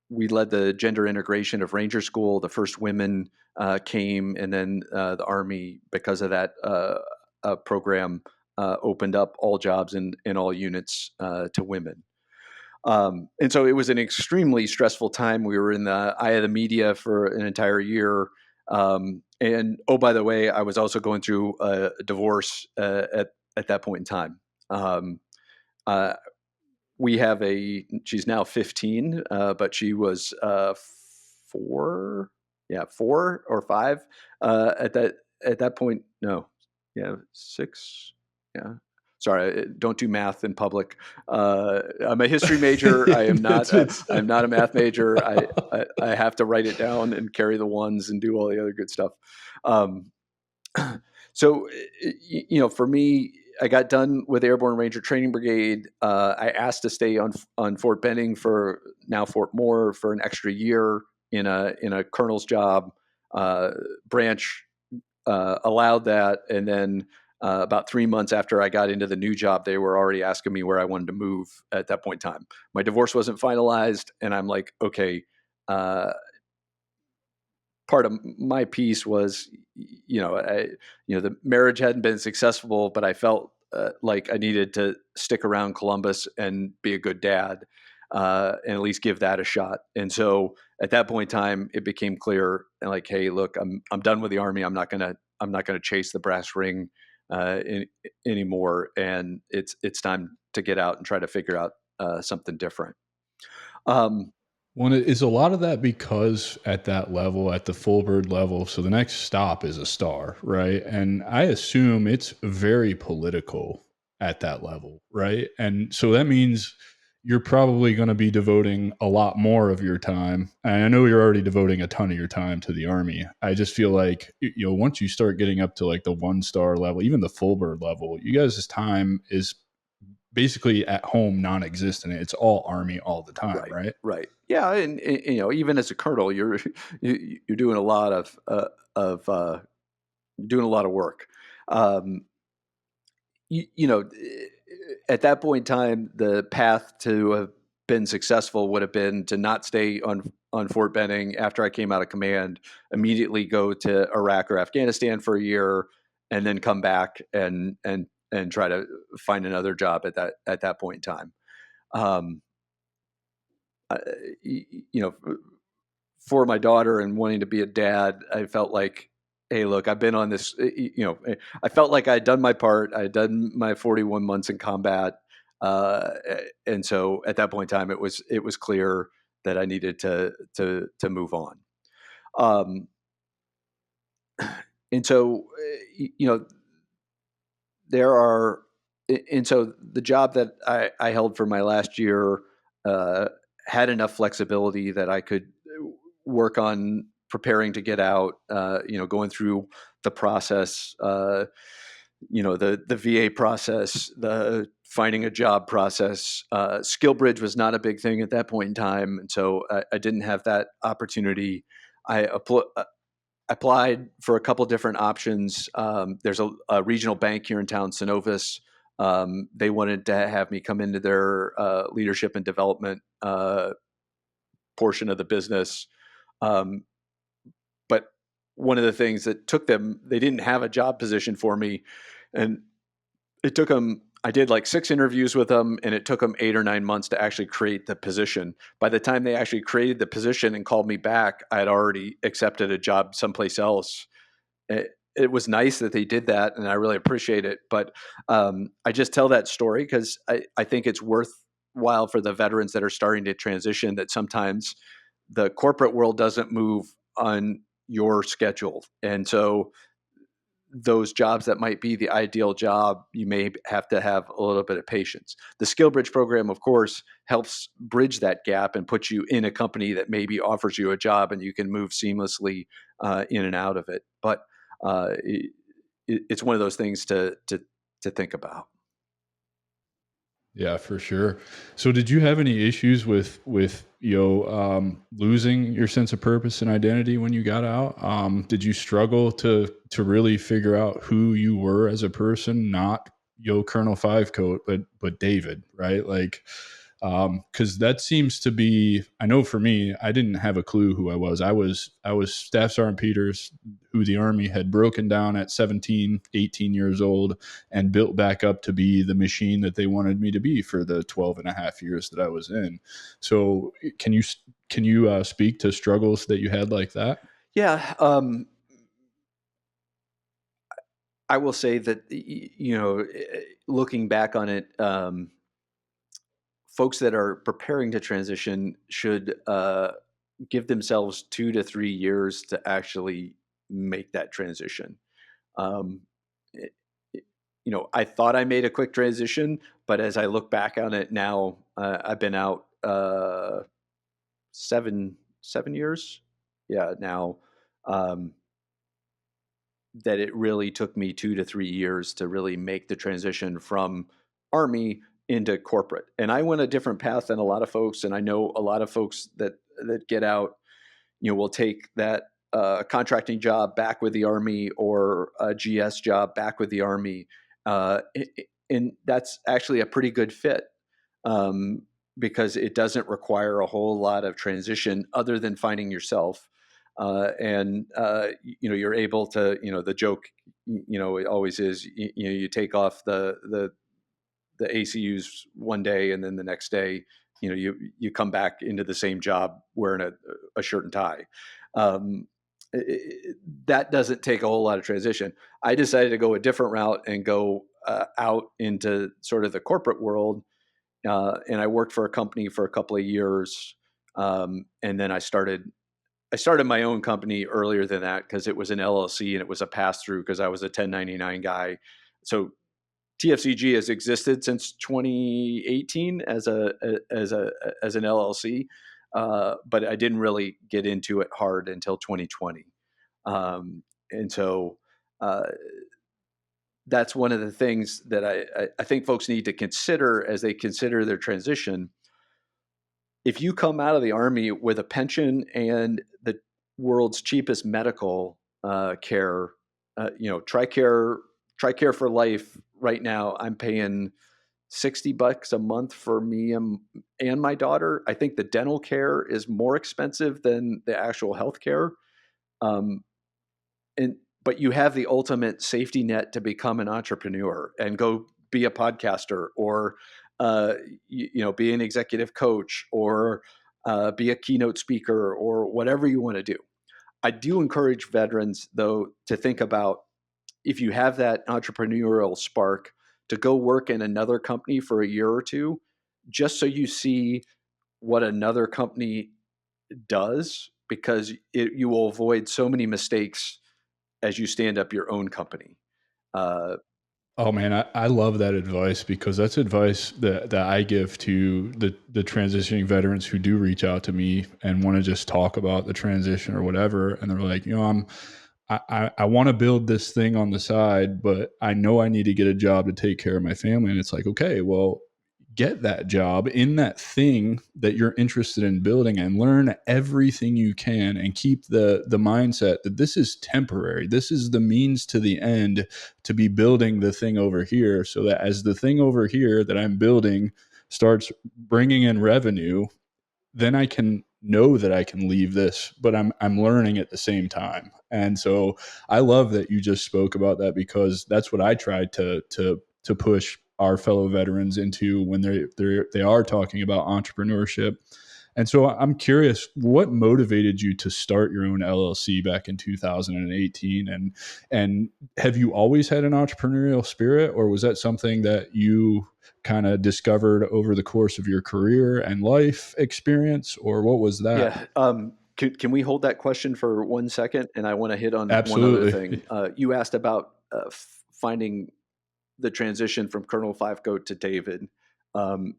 we led the gender integration of Ranger School. The first women came, and then the Army, because of that program, opened up all jobs in all units to women. And so it was an extremely stressful time. We were in the eye of the media for an entire year. And oh, by the way, I was also going through a divorce at that point in time. Um, uh, she's now 15, but she was 4, 4 or 5 at that point. No, yeah, 6, yeah. Sorry, don't do math in public. I'm a history major. I am not. I'm not a math major. I have to write it down and carry the ones and do all the other good stuff. Um, so, for me, I got done with Airborne Ranger Training Brigade. I asked to stay on Fort Benning, for now Fort Moore, for an extra year in a colonel's job. Branch allowed that, and then about 3 months after I got into the new job, they were already asking me where I wanted to move at that point in time. My divorce wasn't finalized, and I'm like, okay. Part of my piece was, the marriage hadn't been successful, but I felt like I needed to stick around Columbus and be a good dad, and at least give that a shot. And so at that point in time, it became clear, and like, hey, look, I'm done with the Army. I'm not gonna chase the brass ring anymore, and it's time to get out and try to figure out something different. Well, is a lot of that because at that level, at the full bird level, so the next stop is a star, right? And I assume it's very political at that level, right? And so that means you're probably going to be devoting a lot more of your time. And I know you're already devoting a ton of your time to the Army. I just feel like, once you start getting up to like the 1-star level, even the full bird level, you guys' time is basically at home non-existent. It's all Army all the time, right? Right. Yeah, and even as a colonel, you're doing a lot of doing a lot of work. Um, at that point in time, the path to have been successful would have been to not stay on Fort Benning after I came out of command, immediately go to Iraq or Afghanistan for a year, and then come back and try to find another job at that point in time. Um, for my daughter and wanting to be a dad, I felt like, hey, look, I've been on this. I felt like I had done my part. I had done my 41 months in combat, uh, and so at that point in time, it was clear that I needed to move on. Um, and so, there are, and so the job that I held for my last year had enough flexibility that I could work on preparing to get out, going through the process, the VA process, the finding a job process. Skill Bridge was not a big thing at that point in time, and so I didn't have that opportunity. applied for a couple different options. There's a regional bank here in town, Synovus. They wanted to have me come into their leadership and development portion of the business. But one of the things that took them, they didn't have a job position for me. And it took them, I did like 6 interviews with them, and it took them 8 or 9 months to actually create the position. By the time they actually created the position and called me back, I had already accepted a job someplace else. It was nice that they did that, and I really appreciate it. But I just tell that story because I think it's worthwhile for the veterans that are starting to transition, that sometimes the corporate world doesn't move on your schedule. And so those jobs that might be the ideal job, you may have to have a little bit of patience. The Skill Bridge program, of course, helps bridge that gap and put you in a company that maybe offers you a job and you can move seamlessly in and out of it. But it's one of those things to think about. Yeah, for sure. So did you have any issues with losing your sense of purpose and identity when you got out? Did you struggle to really figure out who you were as a person, not Colonel Fivecoat, but David, right? Like, because that seems to be, I know for me, I didn't have a clue who I was. I was Staff Sergeant Peters, who the Army had broken down at 17, 18 years old and built back up to be the machine that they wanted me to be for the 12 and a half years that I was in. So can you speak to struggles that you had like that? Yeah. I will say that, looking back on it, folks that are preparing to transition should give themselves 2 to 3 years to actually make that transition. Um, it, I thought I made a quick transition, but as I look back on it now, I've been out 7 years. Yeah, now. That it really took me 2 to 3 years to really make the transition from Army into corporate. And I went a different path than a lot of folks. And I know a lot of folks that get out, will take that contracting job back with the Army or a GS job back with the Army. And that's actually a pretty good fit, because it doesn't require a whole lot of transition other than finding yourself. You're able to, the joke, it always is, you take off the ACUs one day, and then the next day, you come back into the same job wearing a shirt and tie. That doesn't take a whole lot of transition. I decided to go a different route and go out into sort of the corporate world. And I worked for a company for a couple of years. And then I started my own company earlier than that because it was an LLC and it was a pass through because I was a 1099 guy. So TFCG has existed since 2018 as an LLC, but I didn't really get into it hard until 2020. And so that's one of the things that I think folks need to consider as they consider their transition. If you come out of the Army with a pension and the world's cheapest medical care, TRICARE for life right now, I'm paying $60 a month for me and my daughter. I think the dental care is more expensive than the actual health care. But you have the ultimate safety net to become an entrepreneur and go be a podcaster or be an executive coach or be a keynote speaker or whatever you want to do. I do encourage veterans, though, to think about, if you have that entrepreneurial spark, to go work in another company for a year or two, just so you see what another company does, because you will avoid so many mistakes as you stand up your own company. Oh man, I love that advice, because that's advice that I give to the transitioning veterans who do reach out to me and want to just talk about the transition or whatever. And they're like, I want to build this thing on the side, but I know I need to get a job to take care of my family. And it's like, okay, well, get that job in that thing that you're interested in building, and learn everything you can, and keep the mindset that this is temporary. This is the means to the end, to be building the thing over here, so that as the thing over here that I'm building starts bringing in revenue, then I can know that I can leave this, but I'm learning at the same time. And so I love that you just spoke about that, because that's what I tried to push our fellow veterans into when they are talking about entrepreneurship. And so I'm curious, what motivated you to start your own LLC back in 2018? And have you always had an entrepreneurial spirit, or was that something that you kind of discovered over the course of your career and life experience, or what was that? Yeah. Can we hold that question for 1 second? And I want to hit on one other Absolutely. thing. You asked about finding the transition from Colonel Fivecoat to David. And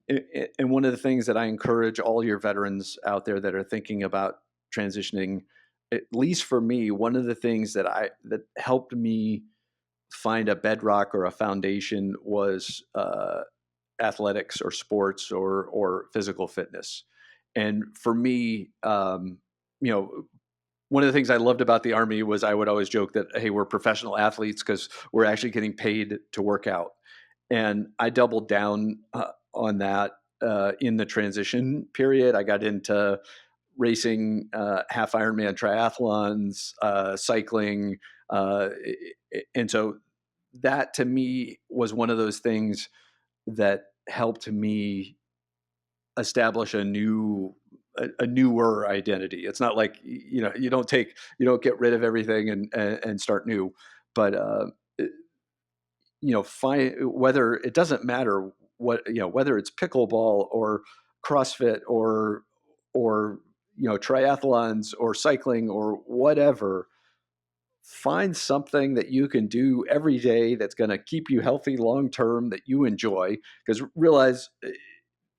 one of the things that I encourage all your veterans out there that are thinking about transitioning, at least for me, one of the things that helped me find a bedrock or a foundation was athletics or sports or physical fitness. And for me, you know, one of the things I loved about the Army was I would always joke that, hey, we're professional athletes because we're actually getting paid to work out. And I doubled down on that in the transition period. I got into racing, half Ironman triathlons, cycling. And so that to me was one of those things that helped me establish a newer identity. It's not like, you don't get rid of everything and start new, but find whether it doesn't matter whether it's pickleball or CrossFit or triathlons or cycling or whatever. Find something that you can do every day that's going to keep you healthy long term, that you enjoy, because realize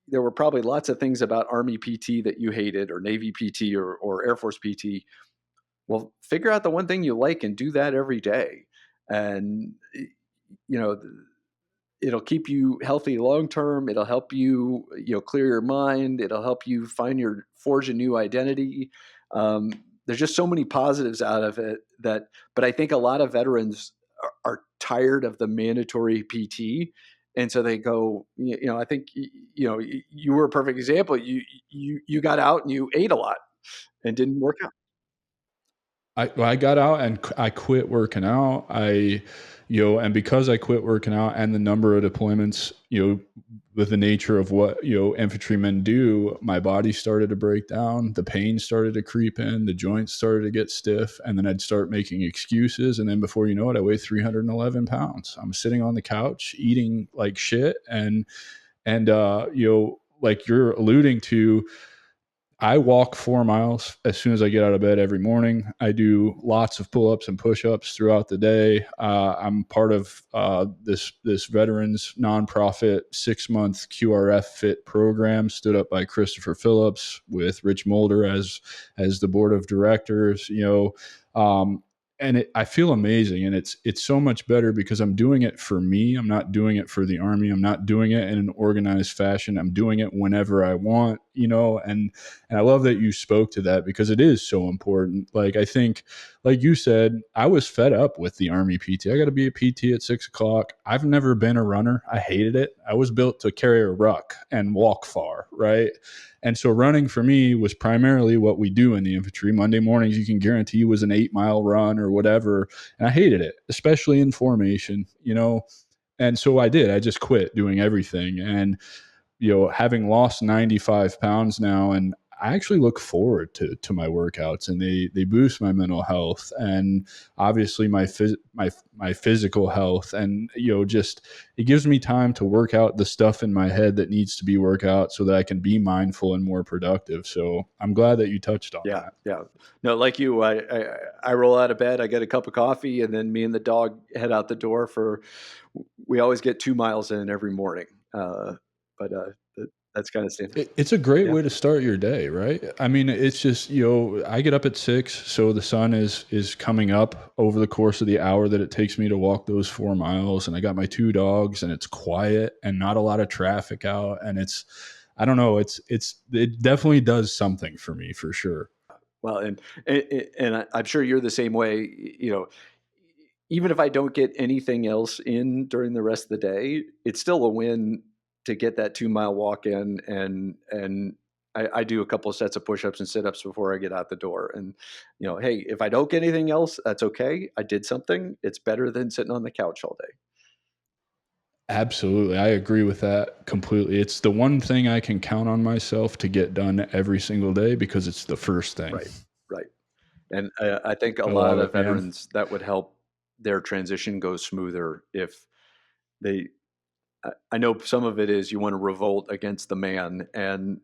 there were probably lots of things about Army PT that you hated, or Navy PT, or Air Force PT. Well, figure out the one thing you like and do that every day. And, you know, it'll keep you healthy long term. It'll help you, clear your mind. It'll help you forge a new identity. There's just so many positives out of it but I think a lot of veterans are tired of the mandatory PT. And so they go, I think, you were a perfect example. You got out and you ate a lot and didn't work out. I got out and I quit working out. And because I quit working out, and the number of deployments, with the nature of what, infantrymen do, my body started to break down. The pain started to creep in. The joints started to get stiff. And then I'd start making excuses. And then before you know it, I weigh 311 pounds. I'm sitting on the couch eating like shit. And like you're alluding to, I walk 4 miles as soon as I get out of bed every morning. I do lots of pull-ups and push-ups throughout the day. I'm part of this veterans nonprofit 6-month QRF Fit program, stood up by Christopher Phillips with Rich Mulder as the board of directors. And I feel amazing, and it's so much better because I'm doing it for me. I'm not doing it for the Army. I'm not doing it in an organized fashion. I'm doing it whenever I want, and I love that you spoke to that, because it is so important. Like, I think, like you said, I was fed up with the Army PT. I got to be a PT at 6 o'clock. I've never been a runner. I hated it. I was built to carry a ruck and walk far, right? And so running for me was primarily what we do in the infantry. Monday mornings, you can guarantee, was an 8-mile run or whatever. And I hated it, especially in formation, And so I did. I just quit doing everything. And having lost 95 pounds now, and I actually look forward to my workouts, and they boost my mental health, and obviously my physical health, and just, it gives me time to work out the stuff in my head that needs to be worked out, so that I can be mindful and more productive. So I'm glad that you touched on Yeah, that. yeah. No, like you, I roll out of bed, I get a cup of coffee, and then me and the dog head out the door we always get 2 miles in every morning. But That's kind of standard. It's a great Yeah. way to start your day, right? I mean, it's just, I get up at 6, so the sun is coming up over the course of the hour that it takes me to walk those 4 miles, and I got my 2 dogs, and it's quiet and not a lot of traffic out, and I don't know, it definitely does something for me for sure. Well, I'm sure you're the same way. Even if I don't get anything else in during the rest of the day, it's still a win to get that 2 mile walk in, and I do a couple of sets of push-ups and sit-ups before I get out the door. And hey, if I don't get anything else, that's okay. I did something. It's better than sitting on the couch all day. Absolutely, I agree with that completely. It's the one thing I can count on myself to get done every single day because it's the first thing. Right, right. And I think a I lot love of it, man. veterans, that would help their transition go smoother if they. I know some of it is you want to revolt against the man and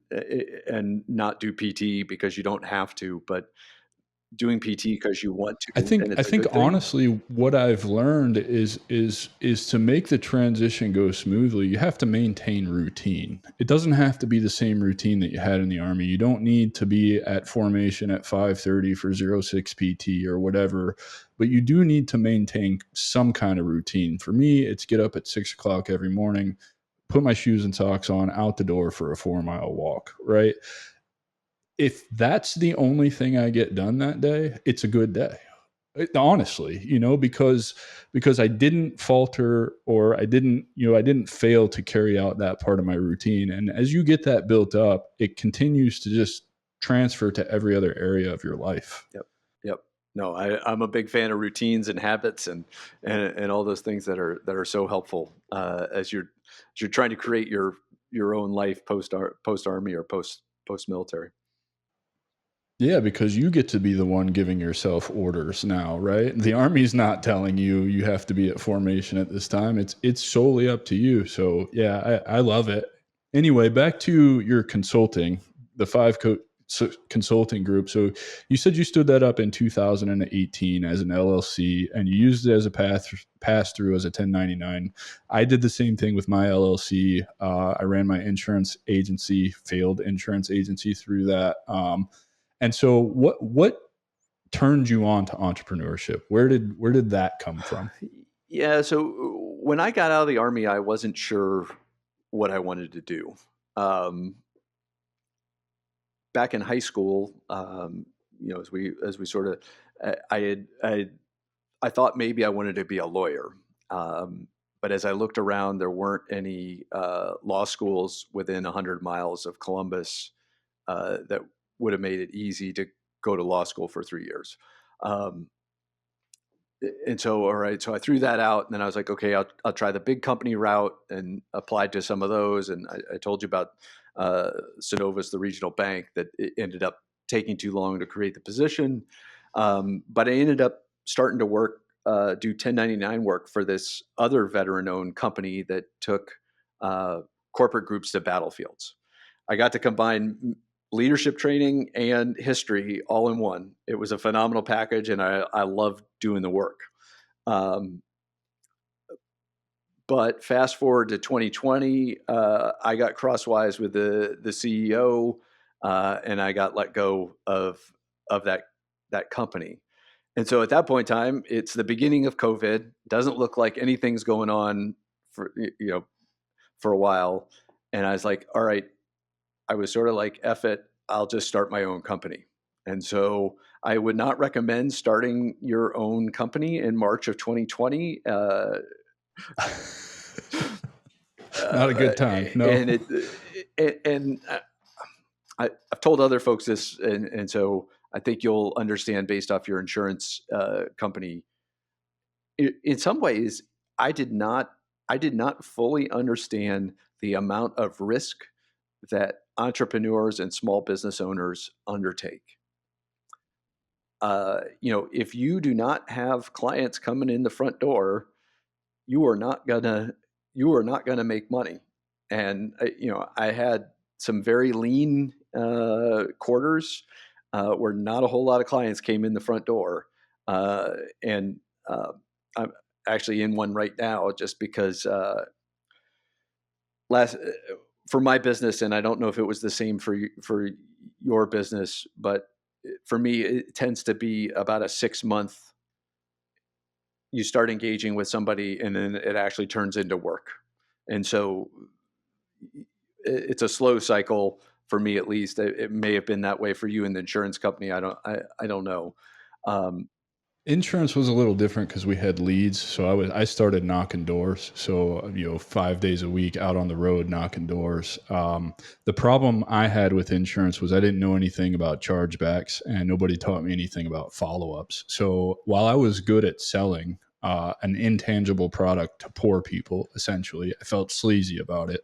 not do PT because you don't have to, but doing PT because you want I to, think and I it's a think good thing. honestly what I've learned is to make the transition go smoothly, you have to maintain routine. It doesn't have to be the same routine that you had in the army. You don't need to be at formation at 5:30 for 06 PT or whatever, but you do need to maintain some kind of routine. For me, it's get up at 6 o'clock every morning, put my shoes and socks on, out the door for a 4-mile walk, right? If that's the only thing I get done that day, it's a good day. Honestly, because I didn't falter or I didn't fail to carry out that part of my routine. And as you get that built up, it continues to just transfer to every other area of your life. Yep, yep. No, I'm a big fan of routines and habits and all those things that are so helpful as you're trying to create your own life post army or post military. Yeah, because you get to be the one giving yourself orders now, right? The army's not telling you you have to be at formation at this time. It's solely up to you. So yeah, I love it. Anyway, back to your consulting, the Consulting Group. So you said you stood that up in 2018 as an LLC, and you used it as a pass through as a 1099. I did the same thing with my LLC. I ran my insurance agency, failed insurance agency through that. And so what turned you on to entrepreneurship? Where did that come from? Yeah, so when I got out of the army, I wasn't sure what I wanted to do. Um, Back in high school, as we sort of, I thought maybe I wanted to be a lawyer, um, but as I looked around, there weren't any law schools within 100 miles of Columbus that would have made it easy to go to law school for 3 years. Um, and so, all right, so I threw that out, and then I was like, okay, I'll try the big company route, and applied to some of those. And I told you about Synovus, the regional bank, that it ended up taking too long to create the position. But I ended up starting to do 1099 work for this other veteran-owned company that took uh, corporate groups to battlefields. I got to combine leadership training and history all in one. It was a phenomenal package, and I loved doing the work. Um, but fast forward to 2020, I got crosswise with the CEO, and I got let go of that company. And so at that point in time, it's the beginning of COVID. Doesn't look like anything's going on for for a while. And I was like, all right, I was sort of like, F it, I'll just start my own company. And so I would not recommend starting your own company in March of 2020. Not a Uh, good time. No. and I've told other folks this, and so I think you'll understand based off your insurance company. In some ways, I did not I did not fully understand the amount of risk that entrepreneurs and small business owners undertake. If you do not have clients coming in the front door, you are not gonna you are not gonna make money. And I had some very lean quarters where not a whole lot of clients came in the front door, uh, and I'm actually in one right now just because last for my business, and I don't know if it was the same for your business, but for me, it tends to be about a 6 month. You start engaging with somebody, and then it actually turns into work, and so it's a slow cycle for me, at least. It may have been that way for you in the insurance company. I don't know. Um, Insurance was a little different because we had leads. So I started knocking doors. So 5 days a week out on the road knocking doors. The problem I had with insurance was I didn't know anything about chargebacks, and nobody taught me anything about follow-ups. So while I was good at selling an intangible product to poor people, essentially, I felt sleazy about it.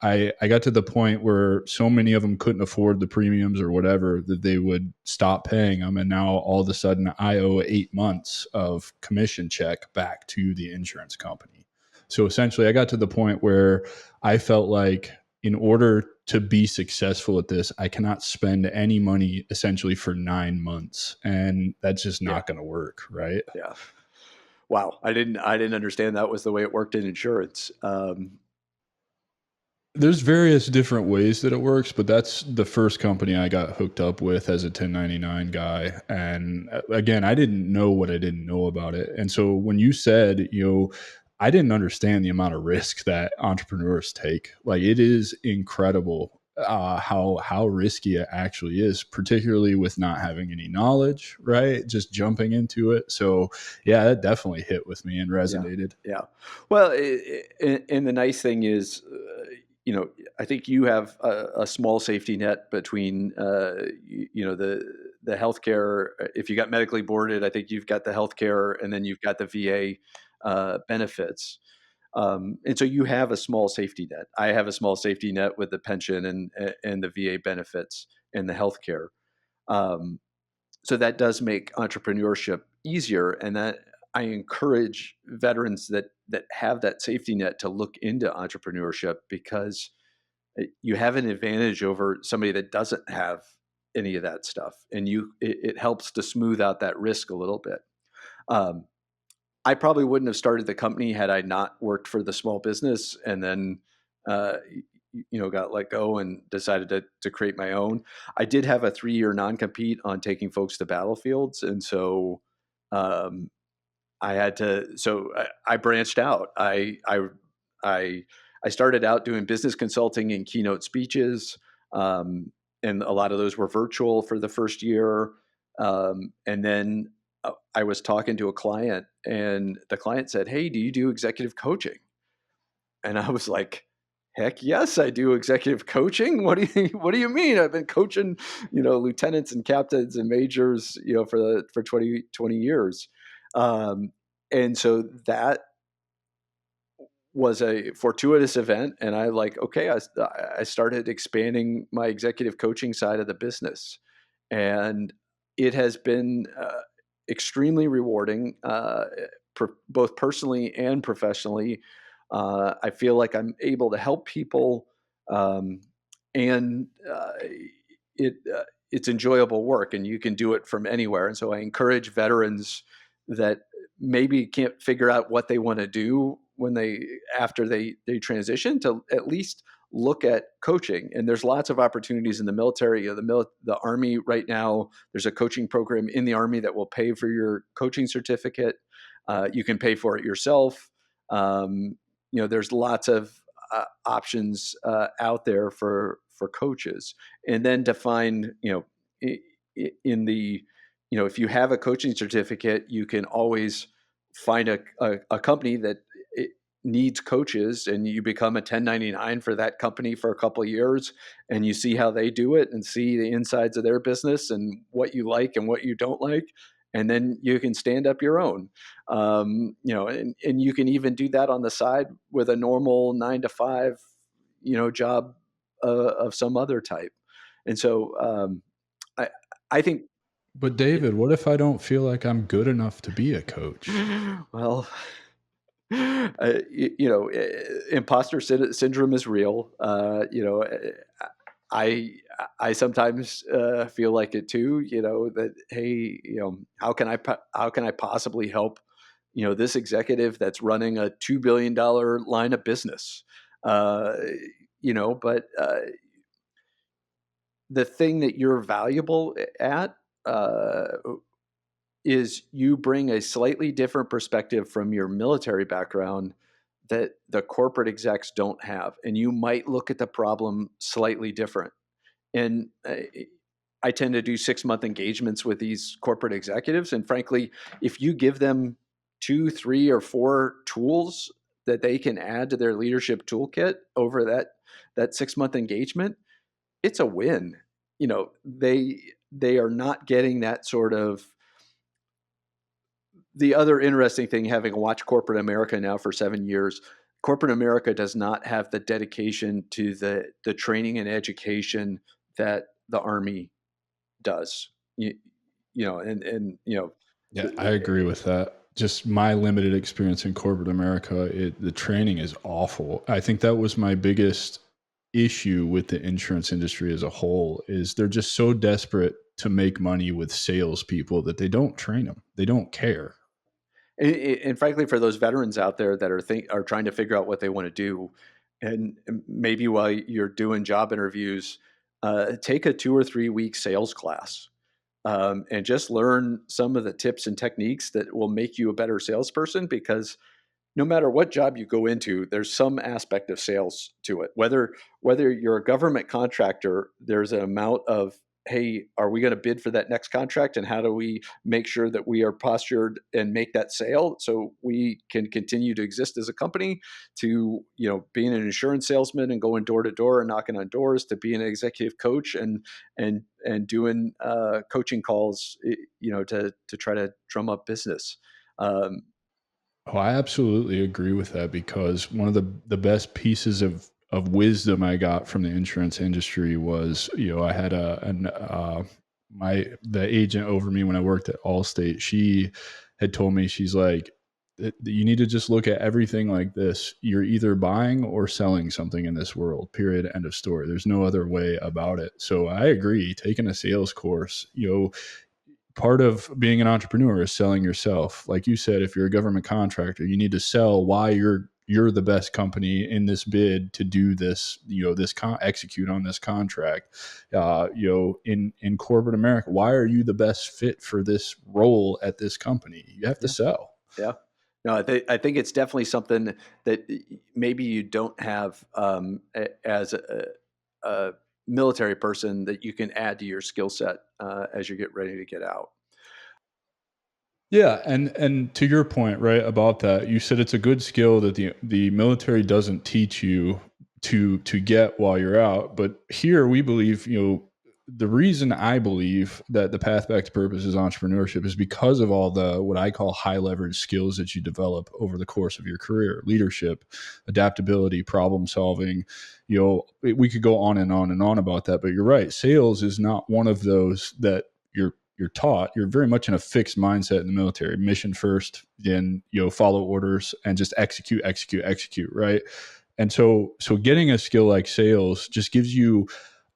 I got to the point where so many of them couldn't afford the premiums or whatever that they would stop paying them. And now all of a sudden I owe 8 months of commission check back to the insurance company. So essentially I got to the point where I felt like in order to be successful at this, I cannot spend any money essentially for 9 months. And that's just yeah, not going to work. Right. yeah. Wow, I didn't understand that was the way it worked in insurance. There's various different ways that it works, but that's the first company I got hooked up with as a 1099 guy. And again, I didn't know what I didn't know about it. And so when you said, I didn't understand the amount of risk that entrepreneurs take. Like it is incredible how risky it actually is, particularly with not having any knowledge, right? Just jumping into it. So yeah, that definitely hit with me and Yeah, resonated. yeah. Well, and the nice thing is, I think you have a small safety net between, the healthcare. If you got medically boarded, I think you've got the healthcare, and then you've got the VA benefits. And so you have a small safety net. I have a small safety net with the pension and the VA benefits and the healthcare. Um, so that does make entrepreneurship easier, and that I encourage veterans that have that safety net to look into entrepreneurship, because you have an advantage over somebody that doesn't have any of that stuff, and it helps to smooth out that risk a little bit. um, I probably wouldn't have started the company had I not worked for the small business, and then uh, got let go and decided to create my own. I did have a 3-year non-compete on taking folks to battlefields, and so um, I had to. So I branched out. I I started out doing business consulting and keynote speeches, um, and a lot of those were virtual for the first year. And then I was talking to a client, and the client said, "Hey, do you do executive coaching?" And I was like, "Heck yes, I do executive coaching. What do you mean? I've been coaching, lieutenants and captains and majors, for 20 years." Um, and so that was a fortuitous event, and I started expanding my executive coaching side of the business, and it has been extremely rewarding, both personally and professionally. I feel like I'm able to help people, um, and it's enjoyable work, and you can do it from anywhere. And so I encourage veterans that maybe can't figure out what they want to do when after they transition, to at least look at coaching. And there's lots of opportunities in the military. The Army right now, there's a coaching program in the Army that will pay for your coaching certificate. You can pay for it yourself. There's lots of options out there for coaches. And then to find, in the, if you have a coaching certificate, you can always find a company that needs coaches, and you become a 1099 for that company for a couple of years, and you see how they do it and see the insides of their business and what you like and what you don't like. And then you can stand up your own, and you can even do that on the side with a normal 9 to 5, job of some other type. And so I, I think, But David, what if I don't feel like I'm good enough to be a coach? well, imposter syndrome is real. I I sometimes feel like it too. That, hey, how can I possibly help? This executive that's running a $2 billion line of business. Uh, but the thing that you're valuable at is you bring a slightly different perspective from your military background that the corporate execs don't have. And you might look at the problem slightly different. And I tend to do 6-month engagements with these corporate executives. And frankly, if you give them 2, 3, or 4 tools that they can add to their leadership toolkit over that 6-month engagement, it's a win. They are not getting that sort of. The other interesting thing, having watched corporate America now for 7 years, corporate America does not have the dedication to the training and education that the Army does. Yeah, I agree with that. Just my limited experience in corporate America, the training is awful. I think that was my biggest issue with the insurance industry as a whole is they're just so desperate to make money with salespeople that they don't train them. They don't care. And frankly, for those veterans out there that are trying to figure out what they want to do, and maybe while you're doing job interviews, take a 2 or 3 week sales class, and just learn some of the tips and techniques that will make you a better salesperson. Because no matter what job you go into, there's some aspect of sales to it. Whether you're a government contractor, there's an amount of, hey, are we going to bid for that next contract, and how do we make sure that we are postured and make that sale so we can continue to exist as a company, to being an insurance salesman and going door to door and knocking on doors, to being an executive coach and doing coaching calls, to try to drum up business. Oh, I absolutely agree with that because one of the best pieces of wisdom I got from the insurance industry was, I had the agent over me when I worked at Allstate. She had told me, she's like, you need to just look at everything like this. You're either buying or selling something in this world, period, end of story. There's no other way about it. So I agree, taking a sales course, part of being an entrepreneur is selling yourself. Like you said, if you're a government contractor, you need to sell why you're the best company in this bid to do this, execute on this contract. In corporate America, why are you the best fit for this role at this company? You have to sell. Yeah. No, I think it's definitely something that maybe you don't have as a military person that you can add to your skill set as you get ready to get out. Yeah, and to your point, right, about that, you said it's a good skill that the military doesn't teach you to get while you're out. But here we believe, the reason I believe that the path back to purpose is entrepreneurship is because of all the what I call high leverage skills that you develop over the course of your career: leadership, adaptability, problem solving. We could go on and on and on about that, but you're right. Sales is not one of those that you're taught. You're very much in a fixed mindset in the military: mission first, then follow orders and just execute, right? And so getting a skill like sales just gives you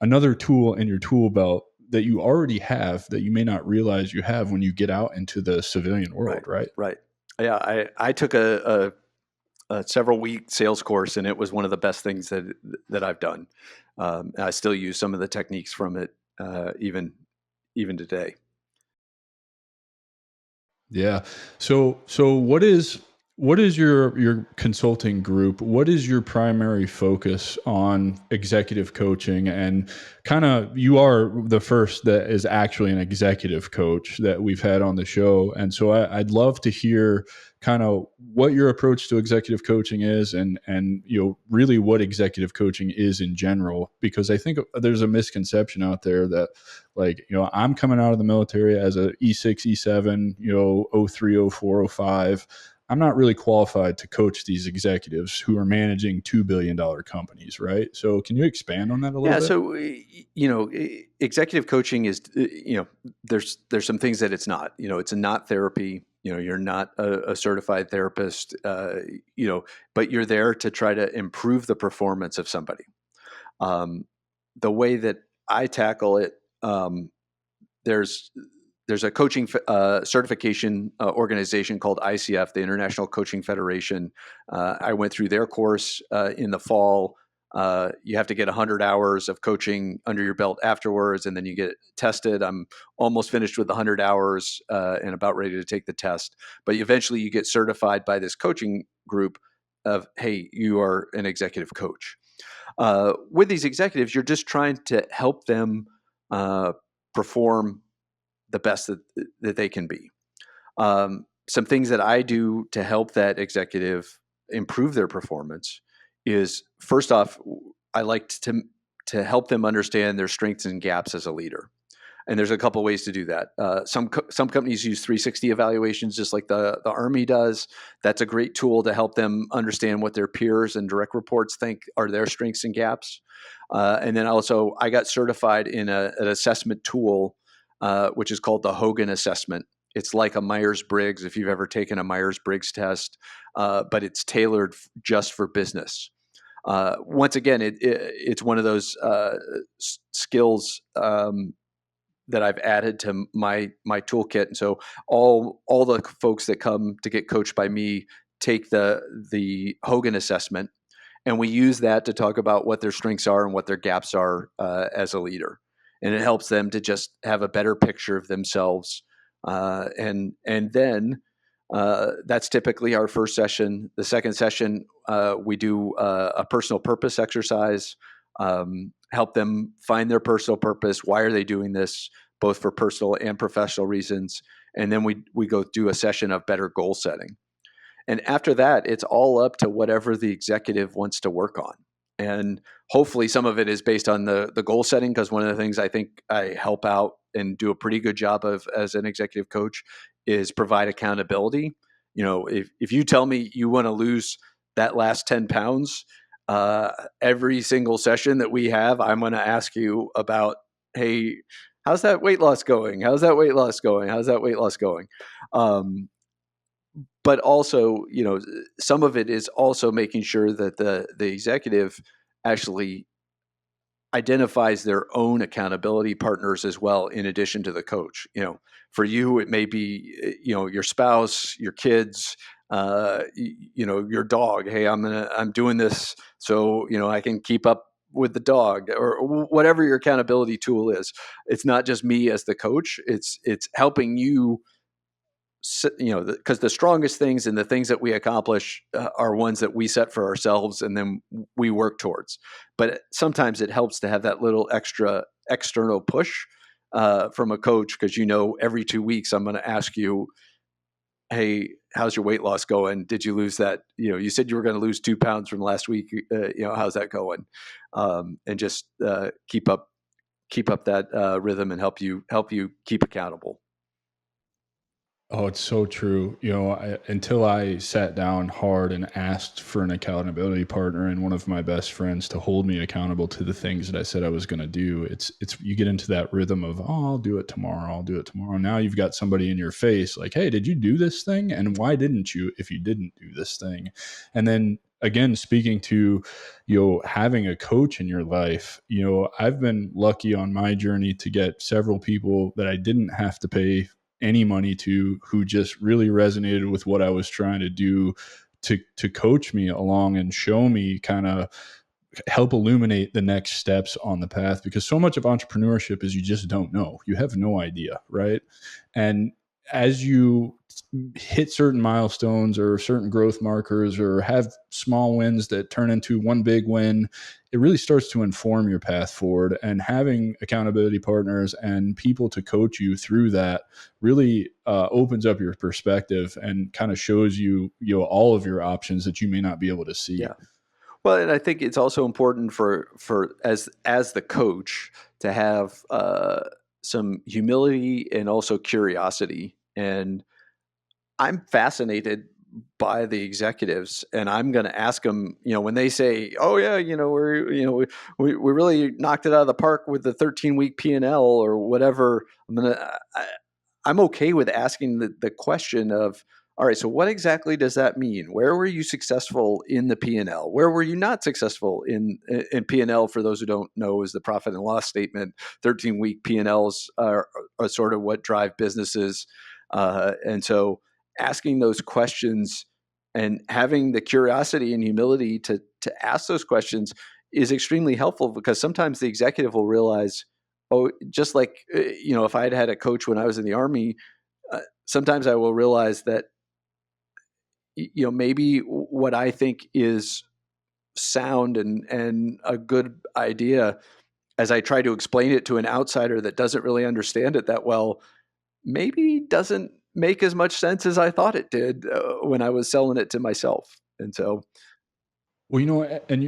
another tool in your tool belt that you already have that you may not realize you have when you get out into the civilian world, right? Right. Yeah, I took a several week sales course, and it was one of the best things that I've done. I still use some of the techniques from it even today. Yeah. So what is your consulting group? What is your primary focus on executive coaching? And kind of, you are the first that is actually an executive coach that we've had on the show. And so I'd love to hear kind of what your approach to executive coaching is, and really what executive coaching is in general, because I think there's a misconception out there that, like, I'm coming out of the military as a E6, E7, 03, 04, 05. I'm not really qualified to coach these executives who are managing $2 billion companies, right? So can you expand on that a little bit? So, executive coaching is, there's some things that it's not. It's not therapy. You're not a certified therapist, but you're there to try to improve the performance of somebody. The way that I tackle it, there's a coaching certification organization called ICF, the International Coaching Federation. I went through their course in the fall. You have to get 100 hours of coaching under your belt afterwards, and then you get tested. I'm almost finished with the 100 hours and about ready to take the test. But eventually you get certified by this coaching group of, hey, you are an executive coach. With these executives, you're just trying to help them perform the best that they can be. Some things that I do to help that executive improve their performance is, first off, I like to help them understand their strengths and gaps as a leader. And there's a couple ways to do that. Some companies use 360 evaluations, just like the Army does. That's a great tool to help them understand what their peers and direct reports think are their strengths and gaps. And then also, I got certified in an assessment tool, which is called the Hogan Assessment. It's like a Myers-Briggs, if you've ever taken a Myers-Briggs test, but it's tailored just for business. Once again, it's one of those skills that I've added to my toolkit. And so all the folks that come to get coached by me take the Hogan assessment, and we use that to talk about what their strengths are and what their gaps are as a leader. And it helps them to just have a better picture of themselves. And then that's typically our first session. The second session, we do a personal purpose exercise, help them find their personal purpose. Why are they doing this, both for personal and professional reasons? And then we go do a session of better goal setting. And after that, it's all up to whatever the executive wants to work on. And hopefully some of it is based on the goal setting, because one of the things I think I help out and do a pretty good job of as an executive coach is provide accountability. If you tell me you want to lose that last 10 pounds, every single session that we have, I'm going to ask you about, hey, how's that weight loss going? How's that weight loss going? How's that weight loss going? But also, some of it is also making sure that the executive actually identifies their own accountability partners as well, in addition to the coach. For you, it may be, your spouse, your kids, your dog. Hey, I'm doing this so, I can keep up with the dog, or whatever your accountability tool is. It's not just me as the coach. It's helping you, because the strongest things and the things that we accomplish are ones that we set for ourselves and then we work towards. But sometimes it helps to have that little extra external push from a coach, because every 2 weeks I'm going to ask you, hey, how's your weight loss going? Did you lose that? You said you were going to lose 2 pounds from last week. How's that going? And just keep up that rhythm and help you keep accountable. Oh, it's so true. Until I sat down hard and asked for an accountability partner and one of my best friends to hold me accountable to the things that I said I was going to do, it's you get into that rhythm of, oh, I'll do it tomorrow. I'll do it tomorrow. Now you've got somebody in your face like, hey, did you do this thing? And why didn't you, if you didn't do this thing? And then again, speaking to, having a coach in your life, I've been lucky on my journey to get several people that I didn't have to pay any money to, who just really resonated with what I was trying to do, to coach me along and show me, kind of help illuminate the next steps on the path. Because so much of entrepreneurship is you just don't know. You have no idea, right? And as you hit certain milestones or certain growth markers, or have small wins that turn into one big win, it really starts to inform your path forward. And having accountability partners and people to coach you through that really opens up your perspective and kind of shows you, all of your options that you may not be able to see. Yeah. Well, and I think it's also important for as the coach to have some humility and also curiosity. And I'm fascinated by the executives, and I'm going to ask them, when they say, "Oh yeah, we really knocked it out of the park with the 13-week P&L or whatever," I'm okay with asking the question of, all right, so what exactly does that mean? Where were you successful in the P&L? Where were you not successful in P&L? For those who don't know, is the profit and loss statement. 13-week P&Ls are sort of what drive businesses. And so asking those questions and having the curiosity and humility to ask those questions is extremely helpful, because sometimes the executive will realize, oh, just like, if I had had a coach when I was in the Army, sometimes I will realize that, maybe what I think is sound and a good idea, as I try to explain it to an outsider that doesn't really understand it that well, maybe doesn't make as much sense as I thought it did when I was selling it to myself. And so, Well,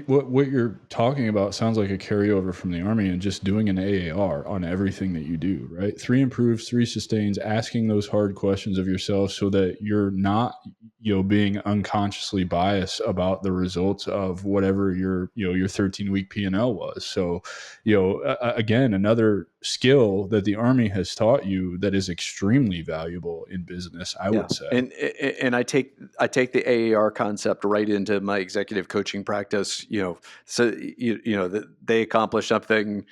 what you're talking about sounds like a carryover from the Army and just doing an AAR on everything that you do, right? 3 improves, 3 sustains, asking those hard questions of yourself so that you're not, being unconsciously biased about the results of whatever your 13-week P&L was. So, again, another skill that the Army has taught you that is extremely valuable in business, I yeah, would say. and I take the AAR concept right into my executive coaching practice. So that they accomplish something,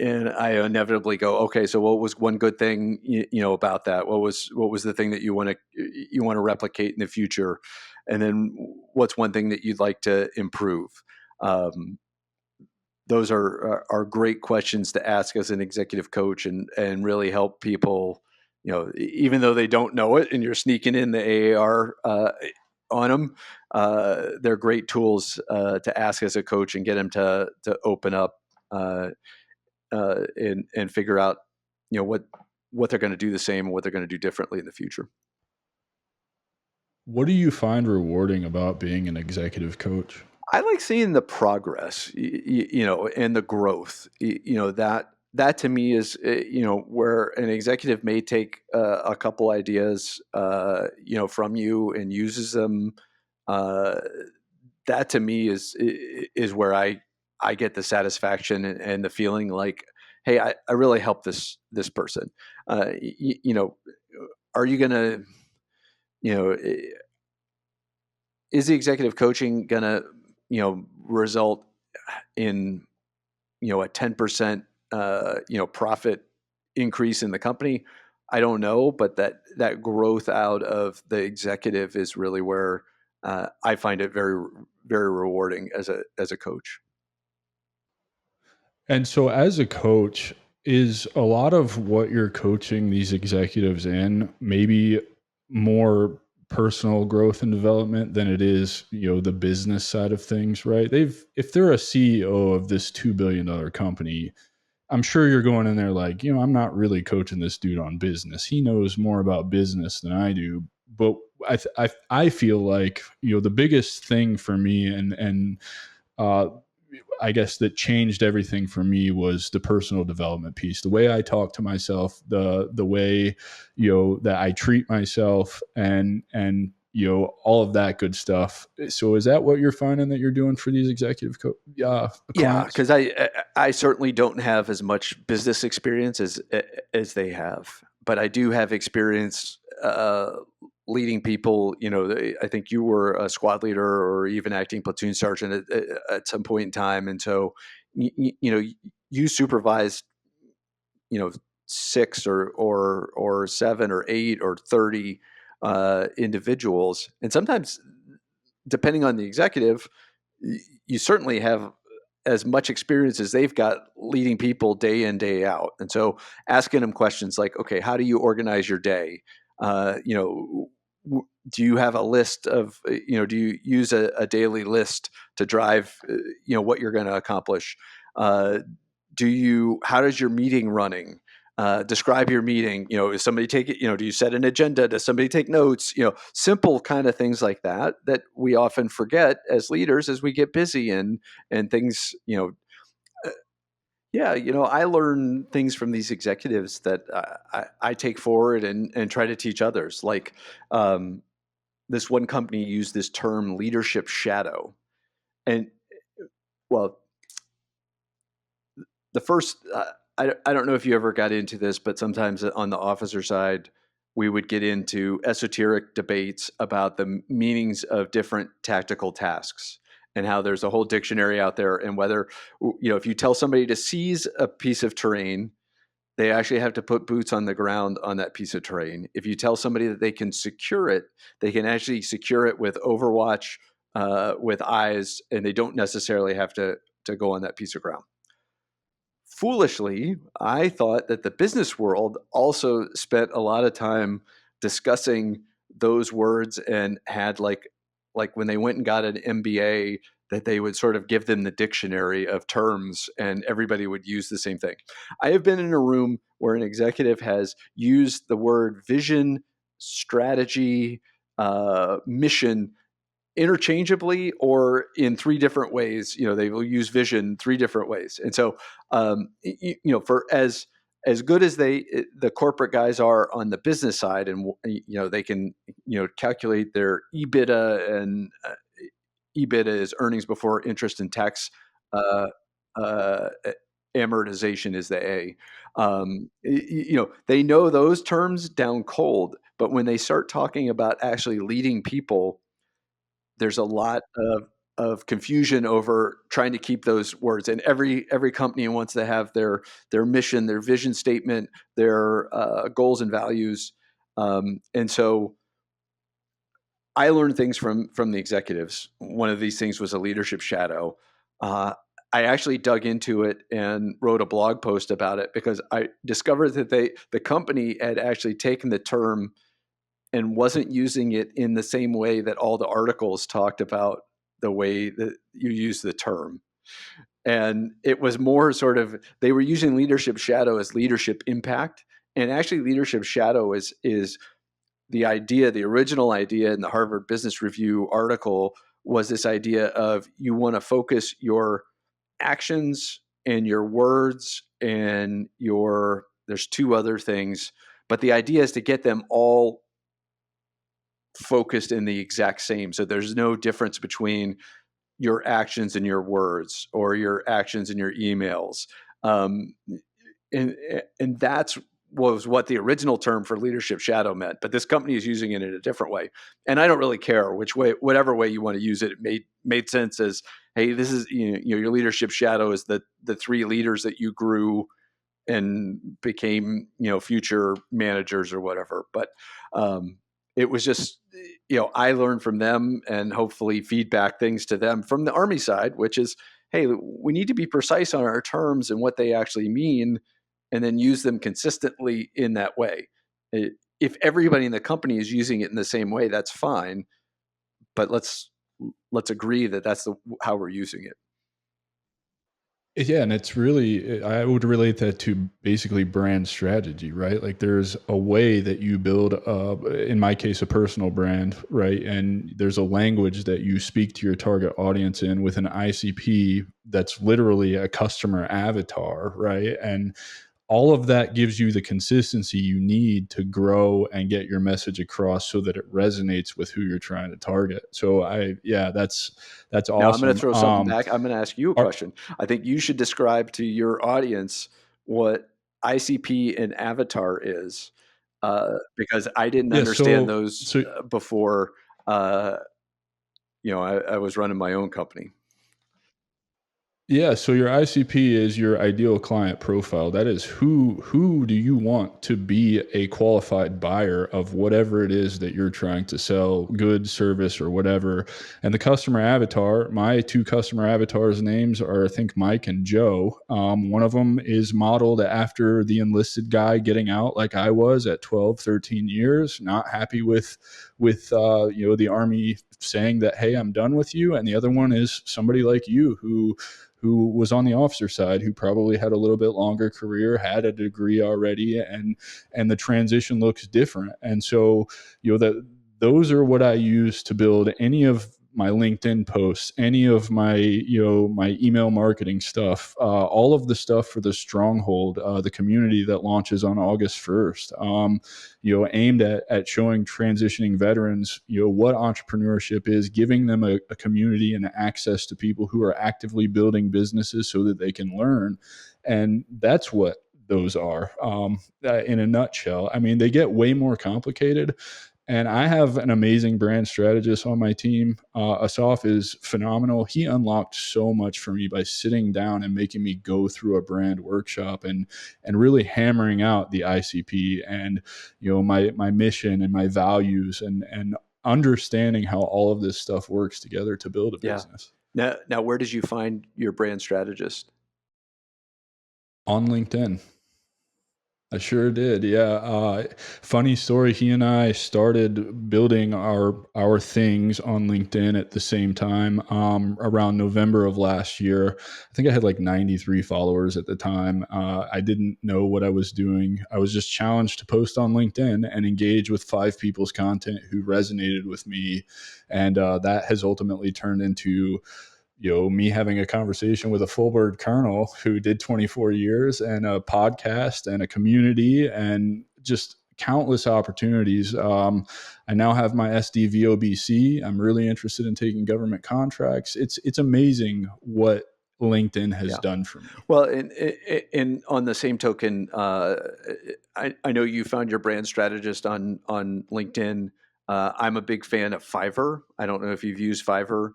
and I inevitably go, okay, so what was one good thing about that? What was the thing that you want to replicate in the future, and then what's one thing that you'd like to improve? Those are great questions to ask as an executive coach, and really help people, even though they don't know it and you're sneaking in the AAR on them, they're great tools to ask as a coach and get them to open up and figure out, what they're going to do the same and what they're going to do differently in the future. What do you find rewarding about being an executive coach? I like seeing the progress, and the growth. That to me is, where an executive may take a couple ideas, from you and uses them. Uh, that to me is where I get the satisfaction and the feeling like, hey, I really helped this person. Are you gonna, you know, is the executive coaching gonna, result in, a 10% profit increase in the company? I don't know, but that growth out of the executive is really where I find it very, very rewarding as a coach. And so, as a coach, is a lot of what you're coaching these executives in maybe more personal growth and development than it is, the business side of things, right? If they're a CEO of this $2 billion company, I'm sure you're going in there like, I'm not really coaching this dude on business. He knows more about business than I do. But I feel like, the biggest thing for me uh, I guess that changed everything for me was the personal development piece, the way I talk to myself, the way, that I treat myself all of that good stuff. So is that what you're finding that you're doing for these executive Yeah, clients? because I certainly don't have as much business experience as they have, but I do have experience leading people. I think you were a squad leader or even acting platoon sergeant at some point in time, and so you supervised, 6 or 7 or 8 or 30 individuals, and sometimes, depending on the executive, you certainly have as much experience as they've got leading people day in, day out. And so asking them questions like, okay, how do you organize your day? Do you have a list of, do you use a daily list to drive, what you're going to accomplish? Uh, how does your meeting running? Describe your meeting. Is somebody take it? Do you set an agenda? Does somebody take notes? Simple kind of things like that we often forget as leaders as we get busy and things. Yeah, I learn things from these executives that I take forward and try to teach others. Like, this one company used this term leadership shadow, and well, the first I don't know if you ever got into this, but sometimes on the officer side we would get into esoteric debates about the meanings of different tactical tasks and how there's a whole dictionary out there, and whether, if you tell somebody to seize a piece of terrain, they actually have to put boots on the ground on that piece of terrain. If you tell somebody that they can secure it, they can actually secure it with overwatch, with eyes, and they don't necessarily have to to go on that piece of ground. Foolishly, I thought that the business world also spent a lot of time discussing those words and had like when they went and got an MBA, that they would sort of give them the dictionary of terms and everybody would use the same thing. I have been in a room where an executive has used the word vision, strategy, mission interchangeably or in three different ways. They will use vision three different ways. And so, for as good as the corporate guys are on the business side, and they can calculate their EBITDA, and EBITDA is earnings before interest and tax. Uh, uh, Amortization is the A. They know those terms down cold, but when they start talking about actually leading people, there's a lot of confusion over trying to keep those words. And every company wants to have their mission, their vision statement, their goals and values. And so I learned things from the executives. One of these things was a leadership shadow. I actually dug into it and wrote a blog post about it because I discovered that the company had actually taken the term and wasn't using it in the same way that all the articles talked about the way that you use the term. And it was more sort of, they were using leadership shadow as leadership impact. And actually leadership shadow is the idea, the original idea in the Harvard Business Review article was this idea of you want to focus your actions and your words and there's two other things, but the idea is to get them all focused in the exact same. So there's no difference between your actions and your words or your actions and your emails. And that's was what the original term for leadership shadow meant, but this company is using it in a different way. And I don't really care which way, whatever way you want to use it. It made sense as, hey, this is, your leadership shadow is the three leaders that you grew and became, future managers or whatever. But it was just, I learned from them and hopefully feedback things to them from the Army side, which is, hey, we need to be precise on our terms and what they actually mean, and then use them consistently in that way. If everybody in the company is using it in the same way, that's fine. But let's agree that that's how we're using it. Yeah, and it's really, I would relate that to basically brand strategy, right? Like there's a way that you build, in my case, a personal brand, right? And there's a language that you speak to your target audience in with an ICP that's literally a customer avatar, right? And all of that gives you the consistency you need to grow and get your message across so that it resonates with who you're trying to target. So that's Now I'm going to awesome. throw something back. I'm going to ask you a Are- question. I think you should describe to your audience what ICP and avatar is, because I didn't yeah, understand so those so before. I was running my own company. Yeah, so your ICP is your ideal client profile. That is who do you want to be a qualified buyer of whatever it is that you're trying to sell, good, service, or whatever. And the customer avatar, my two customer avatars names are, I think, Mike and Joe. One of them is modeled after the enlisted guy getting out like I was at 12, 13 years, not happy with the Army saying that, hey, I'm done with you. And the other one is somebody like you who was on the officer side, who probably had a little bit longer career, had a degree already, and the transition looks different. And so, those are what I use to build any of my LinkedIn posts, any of my, my email marketing stuff, all of the stuff for the Stronghold, the community that launches on August 1st, aimed at showing transitioning veterans, what entrepreneurship is, giving them a community and access to people who are actively building businesses so that they can learn. And that's what those are, in a nutshell. I mean, they get way more complicated. And I have an amazing brand strategist on my team. Asaf is phenomenal. He unlocked so much for me by sitting down and making me go through a brand workshop and really hammering out the ICP and my mission and my values and understanding how all of this stuff works together to build a business. Now, where did you find your brand strategist? On LinkedIn. I sure did. Yeah. Funny story. He and I started building our things on LinkedIn at the same time. Around November of last year, I think I had like 93 followers at the time. I didn't know what I was doing. I was just challenged to post on LinkedIn and engage with 5 people's content who resonated with me, and that has ultimately turned into me having a conversation with a full bird colonel who did 24 years and a podcast and a community and just countless opportunities. I now have my SDVOBC. I'm really interested in taking government contracts. It's amazing what LinkedIn has Yeah. done for me. Well, and on the same token, I know you found your brand strategist on LinkedIn. I'm a big fan of Fiverr. I don't know if you've used Fiverr.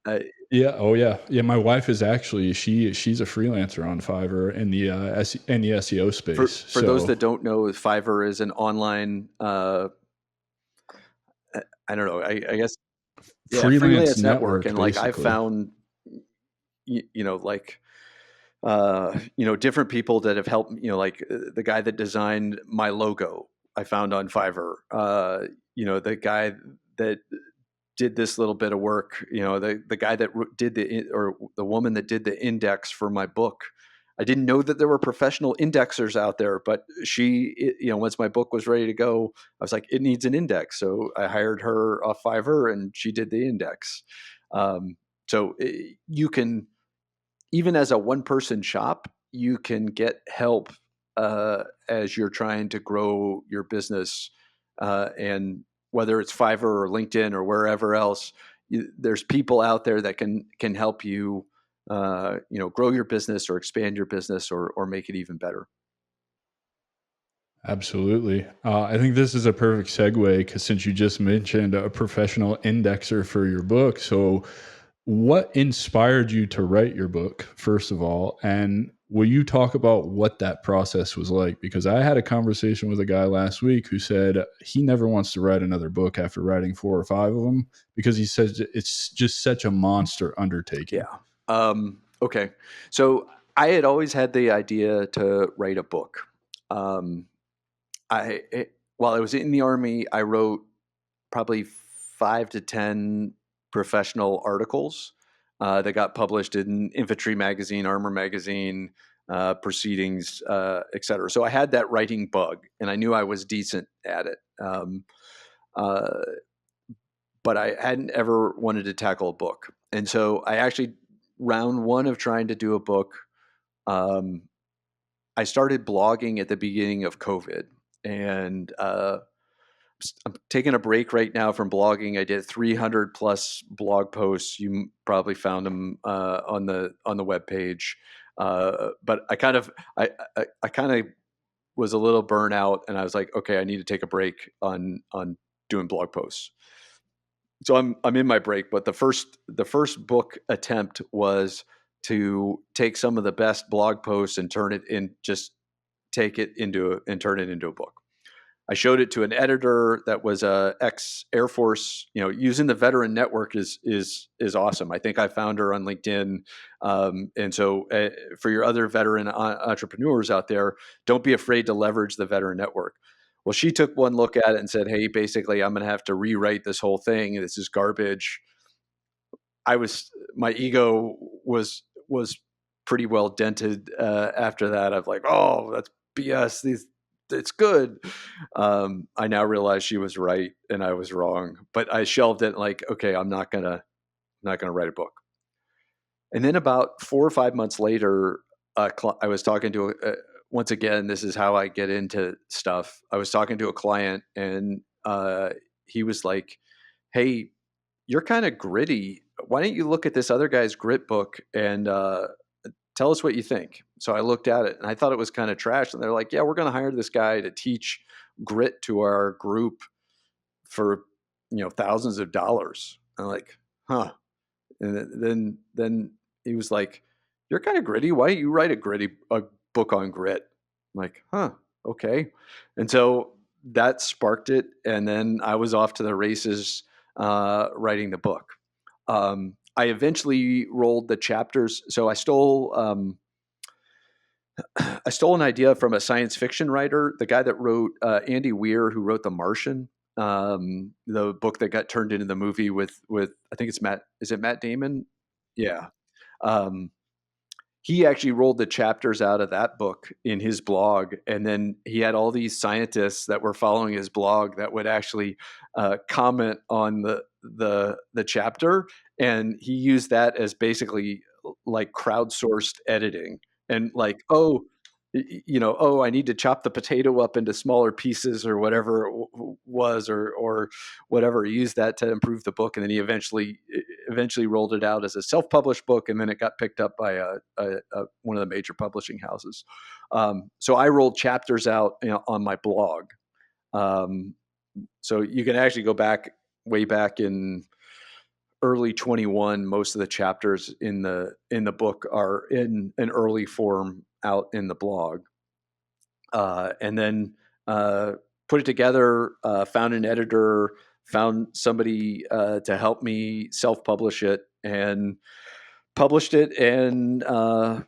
Uh, Yeah. Oh, yeah. Yeah. My wife is actually she's a freelancer on Fiverr in the in the SEO space. for those So that don't know, Fiverr is an online. I don't know. I guess yeah, freelance freelance network, network, and like I've basically. found, like different people that have helped. Like the guy that designed my logo, I found on Fiverr. The guy that did this little bit of work. The guy that did or the woman that did the index for my book. I didn't know that there were professional indexers out there, but once my book was ready to go, I was like, it needs an index. So I hired her off Fiverr, and she did the index. So you can, even as a one-person shop, you can get help as you're trying to grow your business, and whether it's Fiverr or LinkedIn or wherever else, there's people out there that can help you, grow your business or expand your business or make it even better. Absolutely. I think this is a perfect segue because since you just mentioned a professional indexer for your book, so what inspired you to write your book, first of all? And will you talk about what that process was like? Because I had a conversation with a guy last week who said he never wants to write another book after writing 4 or 5 of them because he says it's just such a monster undertaking. Yeah. Okay. So I had always had the idea to write a book. Um, while I was in the Army, I wrote probably 5 to 10 professional articles that got published in Infantry magazine, Armor magazine, Proceedings, etc. So I had that writing bug, and I knew I was decent at it. Uh, but I hadn't ever wanted to tackle a book, and so I actually, round one of trying to do a book, um, I started blogging at the beginning of COVID, and I'm taking a break right now from blogging. I did 300 plus blog posts. You probably found them on the web page, but I kind of was a little burnt out, and I was like, okay, I need to take a break on doing blog posts. So I'm in my break, but the first book attempt was to take some of the best blog posts and turn it into a book. I showed it to an editor that was a ex Air Force. Using the veteran network is awesome. I think I found her on LinkedIn, and so for your other veteran entrepreneurs out there, don't be afraid to leverage the veteran network. Well, she took one look at it and said, "Hey, basically, I'm going to have to rewrite this whole thing. This is garbage." My ego was pretty well dented after that. I'm like, "Oh, that's BS. It's good." I now realize she was right and I was wrong, but I shelved it. Like, okay, I'm not gonna write a book. And then about 4 or 5 months later, I was talking to once again. This is how I get into stuff. I was talking to a client, and he was like, "Hey, you're kind of gritty. Why don't you look at this other guy's grit book and tell us what you think?" So I looked at it and I thought it was kind of trash. And they're like, "Yeah, we're going to hire this guy to teach grit to our group for thousands of dollars." I'm like, "Huh." And then he was like, "You're kind of gritty. Why don't you write a book on grit?" I'm like, "Huh, okay." And so that sparked it, and then I was off to the races writing the book. I eventually rolled the chapters. So I stole an idea from a science fiction writer, the guy that wrote Andy Weir, who wrote The Martian, the book that got turned into the movie with I think it's Matt. Is it Matt Damon? Yeah. Um, he actually rolled the chapters out of that book in his blog, and then he had all these scientists that were following his blog that would actually comment on the chapter, and he used that as basically like crowdsourced editing, and like, oh, oh, I need to chop the potato up into smaller pieces or whatever it was, or whatever. He used that to improve the book, and then he eventually rolled it out as a self-published book, and then it got picked up by one of the major publishing houses. So I rolled chapters out, on my blog. So you can actually go back way back in early 21. Most of the chapters in the book are in an early form out in the blog, and then put it together, found an editor, found somebody to help me self-publish it, and published it, and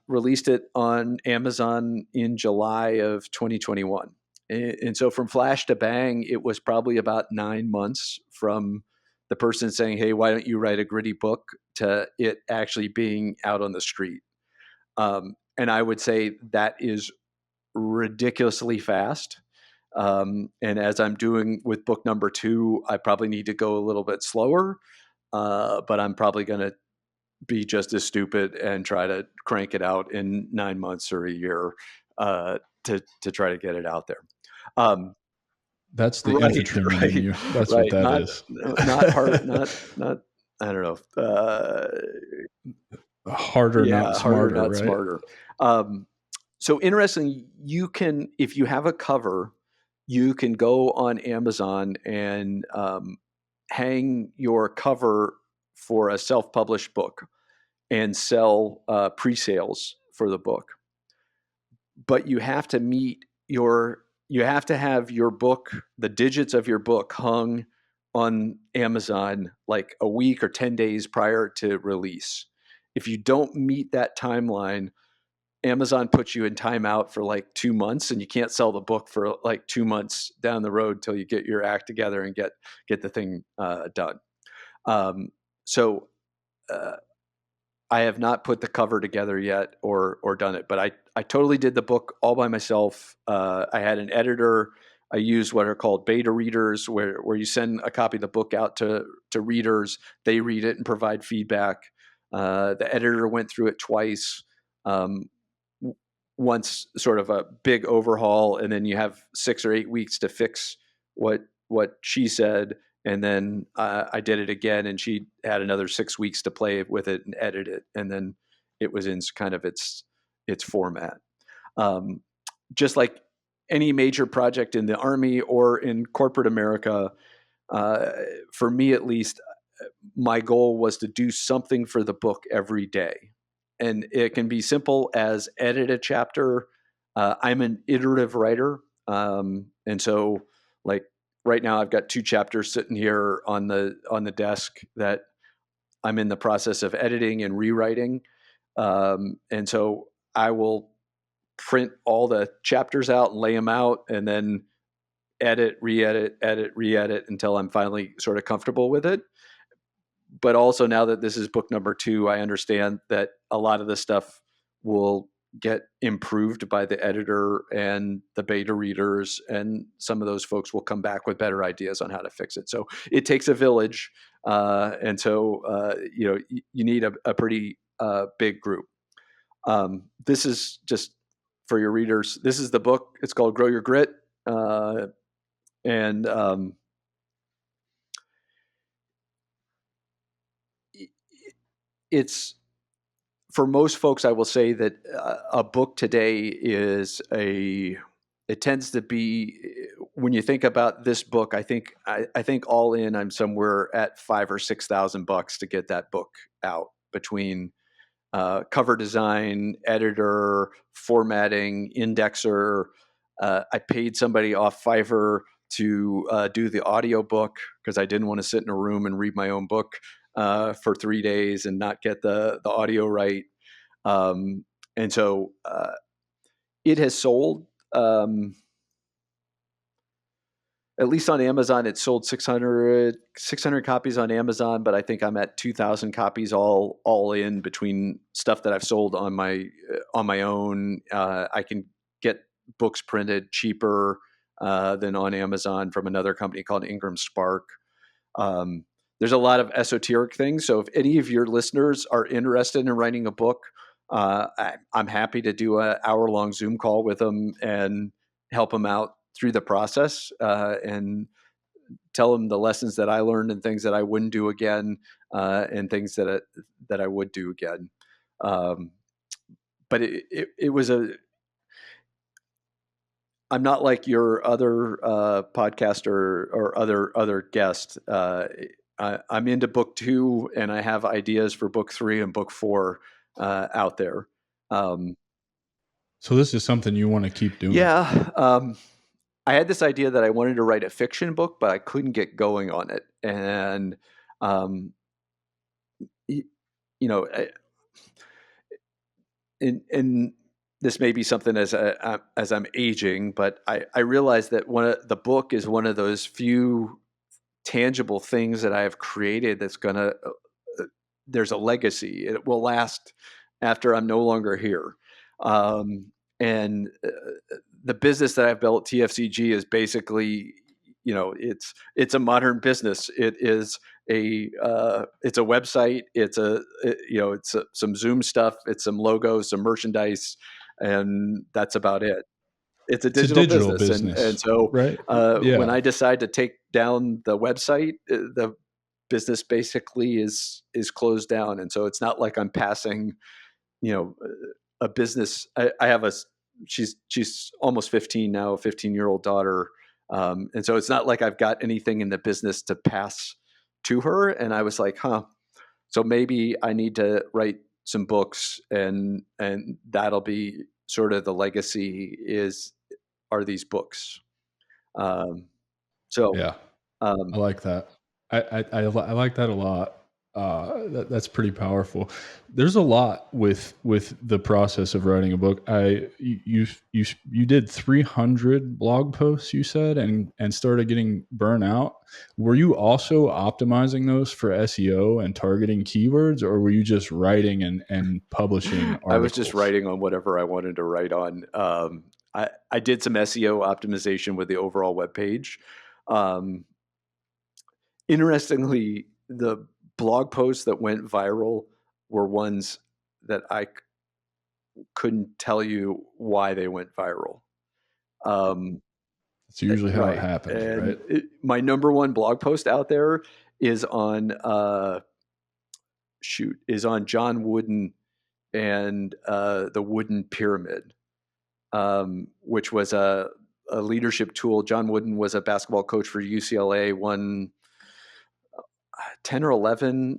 released it on Amazon in July of 2021. And so from flash to bang, it was probably about 9 months from the person saying, "Hey, why don't you write a gritty book?" to it actually being out on the street. And I would say that is ridiculously fast. And as I'm doing with book number 2, I probably need to go a little bit slower, but I'm probably going to be just as stupid and try to crank it out in 9 months or a year, to try to get it out there. That's the Right, infantryman in right, you. That's what right. that Not is. not hard, not. I don't know. Harder, not Yeah, harder, smarter, not right? smarter. So interesting, you can, if you have a cover, you can go on Amazon and hang your cover for a self-published book and sell pre-sales for the book. But you have to you have to have your book, the digits of your book, hung on Amazon like a week or 10 days prior to release. If you don't meet that timeline, Amazon puts you in timeout for like 2 months, and you can't sell the book for like 2 months down the road till you get your act together and get the thing done. So I have not put the cover together yet or done it, but I totally did the book all by myself. I had an editor. I used what are called beta readers, where you send a copy of the book out to readers. They read it and provide feedback. The editor went through it twice. Once sort of a big overhaul, and then you have 6 or 8 weeks to fix what she said, and then I did it again, and she had another 6 weeks to play with it and edit it, and then it was in kind of its format. Just like any major project in the Army or in corporate America, for me at least, my goal was to do something for the book every day. And it can be simple as edit a chapter. I'm an iterative writer. And so, like, right now I've got 2 chapters sitting here on the desk that I'm in the process of editing and rewriting. And so I will print all the chapters out and lay them out, and then edit, re-edit until I'm finally sort of comfortable with it. But also, now that this is book number 2, I understand that a lot of this stuff will get improved by the editor and the beta readers, and some of those folks will come back with better ideas on how to fix it. So it takes a village, and so you need a pretty big group. This is just for your readers. This is the book. It's called Grow Your Grit, and it's, for most folks, I will say that a book today it tends to be, when you think about this book, I think all in, I'm somewhere at $5,000 or $6,000 to get that book out, between cover design, editor, formatting, indexer. I paid somebody off Fiverr to do the audio book, because I didn't want to sit in a room and read my own book. for 3 days and not get the audio right. And so it has sold, at least on Amazon, it sold 600 copies on Amazon, but I think I'm at 2,000 copies all in between stuff that I've sold on my own. I can get books printed cheaper than on Amazon from another company called Ingram Spark. There's a lot of esoteric things. So if any of your listeners are interested in writing a book, I'm happy to do an hour-long Zoom call with them and help them out through the process and tell them the lessons that I learned and things that I wouldn't do again and things that I would do again. But it was I'm not like your other podcaster or other guest. I'm into book 2 and I have ideas for book 3 and book 4 out there. So this is something you want to keep doing? Yeah. I had this idea that I wanted to write a fiction book, but I couldn't get going on it. And, and this may be something as I'm aging, but I realized that the book is one of those few tangible things that I have created that's there's a legacy. It will last after I'm no longer here. And the business that I've built, TFCG, is basically, it's a modern business. It is it's a website. It's some Zoom stuff. It's some logos, some merchandise, and that's about it. It's a digital business. And so right? When I decide to take down the website, the business basically is closed down. And so it's not like I'm passing, a business. I have she's almost 15 now, a 15-year-old daughter. And so it's not like I've got anything in the business to pass to her. And I was like, so maybe I need to write some books and that'll be sort of the legacy are these books. So yeah, I like that. I like that a lot. That's pretty powerful. There's a lot with the process of writing a book. You did 300 blog posts, you said, and started getting burnt out. Were you also optimizing those for SEO and targeting keywords, or were you just writing and publishing articles? I was just writing on whatever I wanted to write on. I did some SEO optimization with the overall web page. Interestingly, the blog posts that went viral were ones that I couldn't tell you why they went viral. It's usually how it happens, and right? My number one blog post out there is on John Wooden and the Wooden Pyramid, which was a leadership tool. John Wooden was a basketball coach for UCLA, won 10 or 11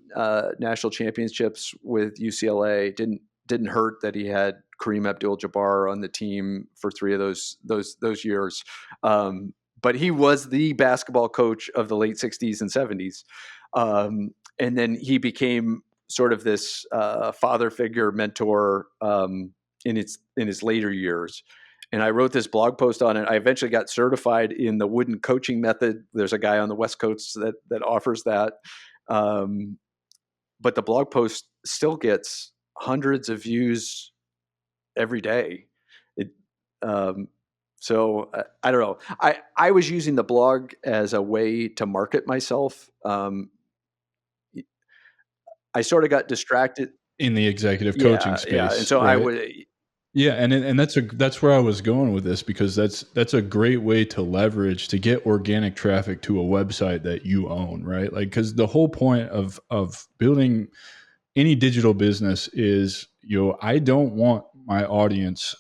national championships with UCLA. Didn't hurt that he had Kareem Abdul-Jabbar on the team for 3 of those years. But he was the basketball coach of the late 60s and 70s. And then he became sort of this father figure, mentor in his later years. And I wrote this blog post on it. I eventually got certified in the Wooden coaching method. There's a guy on the West Coast that offers that. But the blog post still gets hundreds of views every day. So I don't know. I was using the blog as a way to market myself. I sort of got distracted in the executive coaching space. Yeah, and so right? I would. Yeah, and that's where I was going with this, because that's a great way to leverage to get organic traffic to a website that you own, right? Like, because the whole point of building any digital business is, I don't want my audience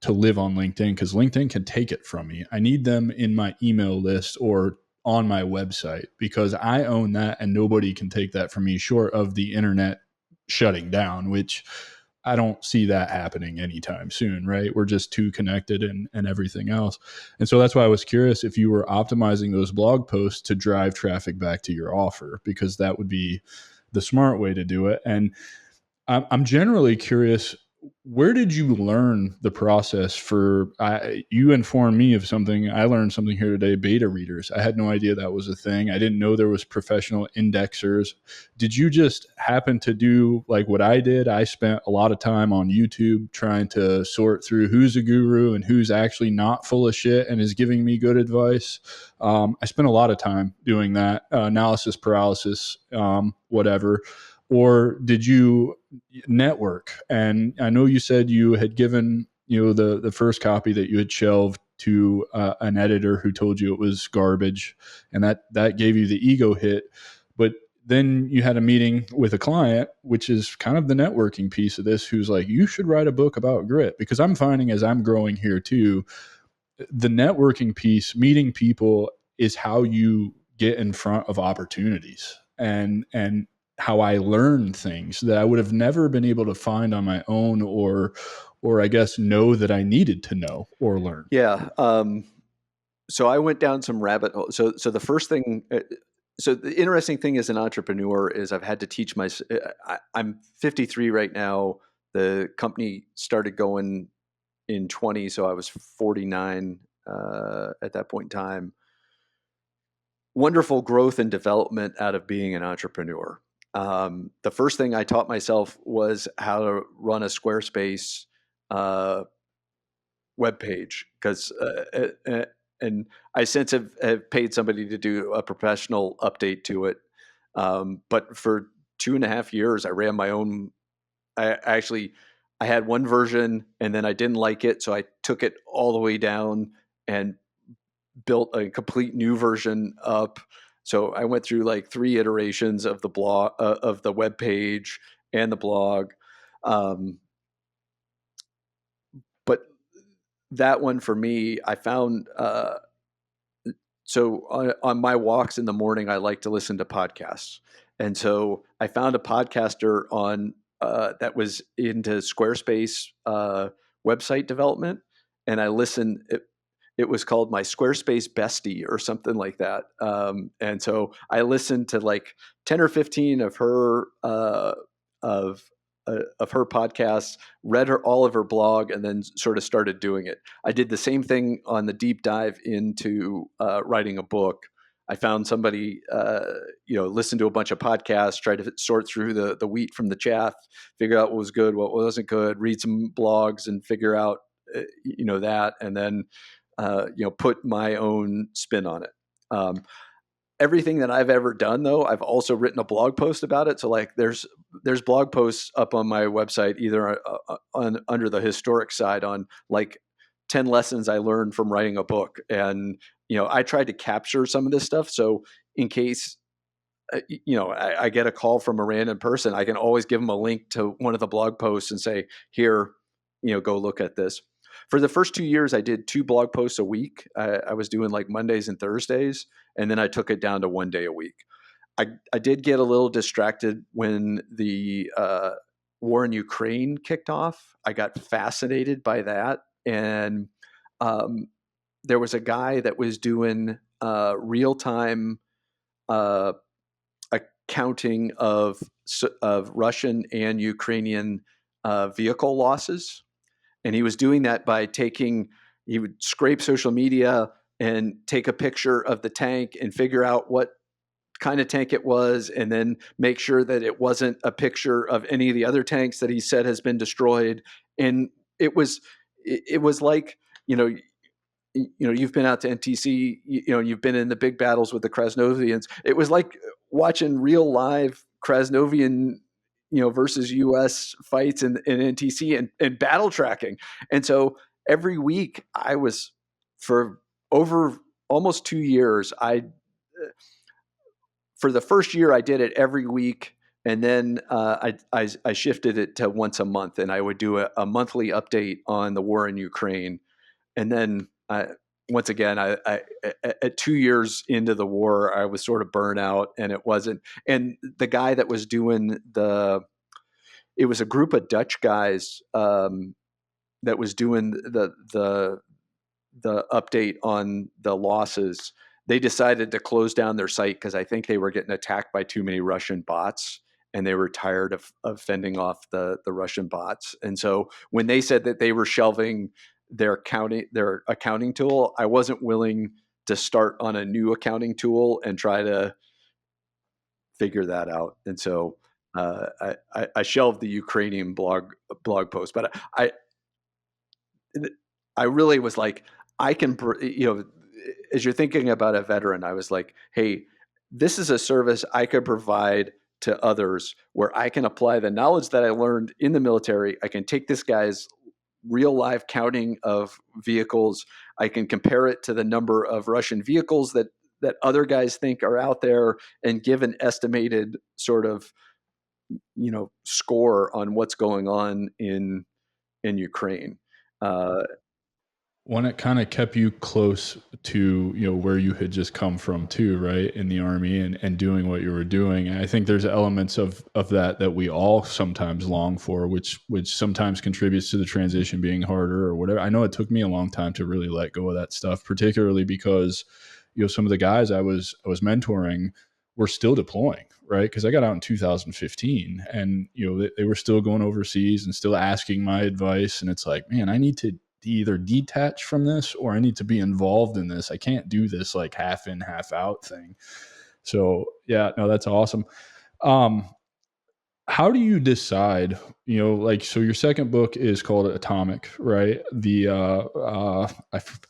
to live on LinkedIn, because LinkedIn can take it from me. I need them in my email list or on my website, because I own that and nobody can take that from me, short of the internet shutting down, which I don't see that happening anytime soon, right? We're just too connected and everything else. And so that's why I was curious if you were optimizing those blog posts to drive traffic back to your offer, because that would be the smart way to do it. And I'm generally curious, where did you learn the process for, you informed me of something. I learned something here today, beta readers. I had no idea that was a thing. I didn't know there was professional indexers. Did you just happen to do like what I did? I spent a lot of time on YouTube trying to sort through who's a guru and who's actually not full of shit and is giving me good advice. I spent a lot of time doing that, analysis paralysis, whatever. Or did you network? And I know you said you had given the first copy that you had shelved to an editor who told you it was garbage, and that gave you the ego hit. But then you had a meeting with a client, which is kind of the networking piece of this, who's like, you should write a book about grit. Because I'm finding as I'm growing here too, the networking piece, meeting people, is how you get in front of opportunities, and how I learn things that I would have never been able to find on my own, or I guess know that I needed to know or learn. Yeah. So I went down some rabbit holes. So the first thing, so the interesting thing as an entrepreneur is I've had to teach I'm 53 right now. The company started going in 20, so I was 49 at that point in time. Wonderful growth and development out of being an entrepreneur. The first thing I taught myself was how to run a Squarespace web page, because and I since have paid somebody to do a professional update to it. But for 2.5 years, I ran my own. I had one version, and then I didn't like it, so I took it all the way down and built a complete new version up. So I went through like 3 iterations of the blog, of the web page and the blog. But that one for me, I found, so on my walks in the morning, I like to listen to podcasts. And so I found a podcaster on that was into Squarespace website development. And I listened. It was called My Squarespace Bestie or something like that. And so I listened to like 10 or 15 of her of her podcasts, read all of her blog, and then sort of started doing it. I did the same thing on the deep dive into writing a book. I found somebody, listened to a bunch of podcasts, tried to sort through the wheat from the chaff, figure out what was good, what wasn't good, read some blogs, and figure out, that, and then, put my own spin on it. Everything that I've ever done, though, I've also written a blog post about it. So like there's blog posts up on my website, either under the historic side on like 10 lessons I learned from writing a book. And, I tried to capture some of this stuff. So in case, I get a call from a random person, I can always give them a link to one of the blog posts and say, here, go look at this. For the first 2 years, I did 2 blog posts a week. I was doing like Mondays and Thursdays, and then I took it down to 1 day a week. I did get a little distracted when the war in Ukraine kicked off. I got fascinated by that. And there was a guy that was doing real-time accounting of Russian and Ukrainian vehicle losses. And he was doing that by he would scrape social media and take a picture of the tank and figure out what kind of tank it was, and then make sure that it wasn't a picture of any of the other tanks that he said has been destroyed. And it was like, you've been out to NTC, you've been in the big battles with the Krasnovians. It was like watching real live Krasnovian versus U.S. fights in NTC and battle tracking. And so every week for over almost 2 years, for the first year I did it every week. And then I shifted it to once a month, and I would do a monthly update on the war in Ukraine. And then once again, I at 2 years into the war, I was sort of burnt out, and it wasn't. And the guy that was doing it was a group of Dutch guys that was doing the update on the losses. They decided to close down their site because I think they were getting attacked by too many Russian bots. and they were tired of fending off the Russian bots. And so when they said that they were shelving their accounting tool, I wasn't willing to start on a new accounting tool and try to figure that out. And so I shelved the Ukrainian blog post, but I really was like, I can, as you're thinking about a veteran, I was like, hey, this is a service I could provide to others where I can apply the knowledge that I learned in the military. I can take this guy's real live counting of vehicles. I can compare it to the number of Russian vehicles that other guys think are out there and give an estimated sort of, score on what's going on in Ukraine. One, it kind of kept you close to, where you had just come from too, right? In the Army and doing what you were doing. And I think there's elements of that we all sometimes long for, which sometimes contributes to the transition being harder or whatever. I know it took me a long time to really let go of that stuff, particularly because, some of the guys I was mentoring were still deploying, right? Because I got out in 2015 and, they were still going overseas and still asking my advice. And it's like, man, I need to either detach from this or I need to be involved in this. I can't do this like half in, half out thing. So yeah, no, that's awesome. How do you decide, so your second book is called Atomic, right? I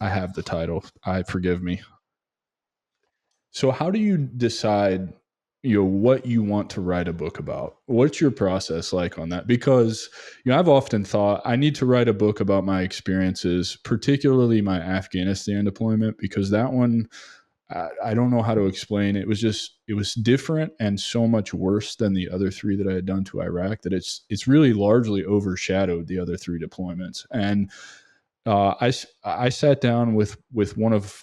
have the title. Forgive me. So how do you decide, what you want to write a book about? What's your process like on that? Because, I've often thought I need to write a book about my experiences, particularly my Afghanistan deployment, because that one, I don't know how to explain. It was different and so much worse than the other three that I had done to Iraq that it's really largely overshadowed the other three deployments. And I sat down with one of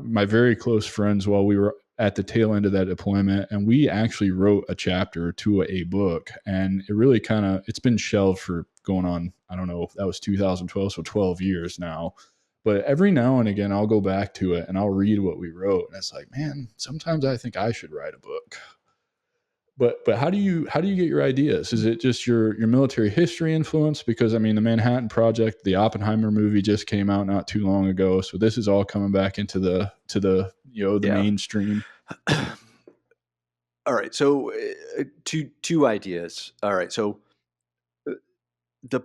my very close friends while we were at the tail end of that deployment, and we actually wrote a chapter to a book. And it really it's been shelved for going on, I don't know, that was 2012, so 12 years now. But every now and again, I'll go back to it and I'll read what we wrote, and it's like, man, sometimes I think I should write a book. But how do you get your ideas? Is it just your military history influence? Because I mean, the Manhattan Project, the Oppenheimer movie just came out not too long ago, so this is all coming back into the mainstream. All right, so two ideas. All right, so the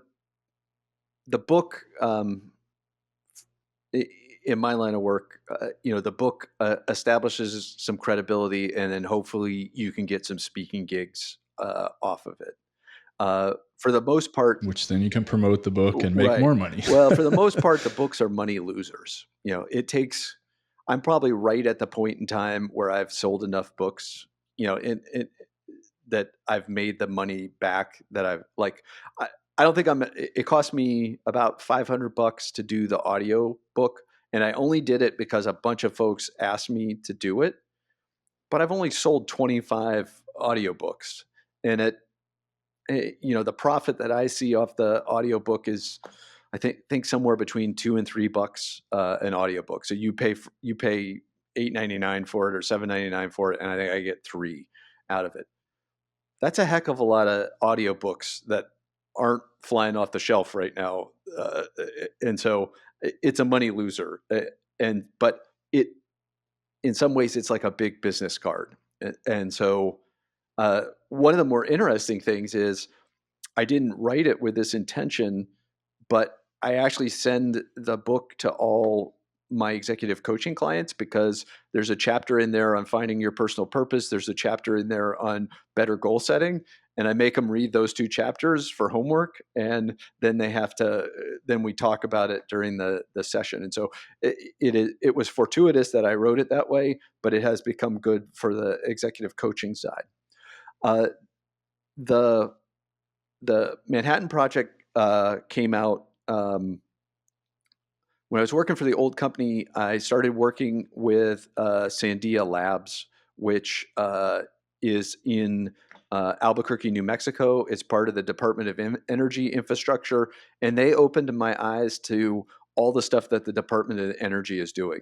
book, in my line of work, the book establishes some credibility, and then hopefully you can get some speaking gigs off of it. For the most part, which then you can promote the book and make right. more money. Well, for the most part, the books are money losers. I'm probably right at the point in time where I've sold enough books, that I've made the money back that I've like. I don't think it cost me about $500 to do the audio book. And I only did it because a bunch of folks asked me to do it, but I've only sold 25 audiobooks, and the profit that I see off the audiobook is, I think somewhere between $2 and $3 an audiobook. So you pay $8.99 for it or $7.99 for it, and I think I get 3 out of it. That's a heck of a lot of audiobooks that aren't flying off the shelf right now, and so it's a money loser. But in some ways, it's like a big business card. And so one of the more interesting things is I didn't write it with this intention, but I actually send the book to all my executive coaching clients because there's a chapter in there on finding your personal purpose. There's a chapter in there on better goal setting. And I make them read those 2 chapters for homework. And then then we talk about it during the session. And so it was fortuitous that I wrote it that way, but it has become good for the executive coaching side. The Manhattan Project came out when I was working for the old company. I started working with Sandia Labs, which is in Albuquerque, New Mexico. It's part of the Department of Energy Infrastructure, and they opened my eyes to all the stuff that the Department of Energy is doing.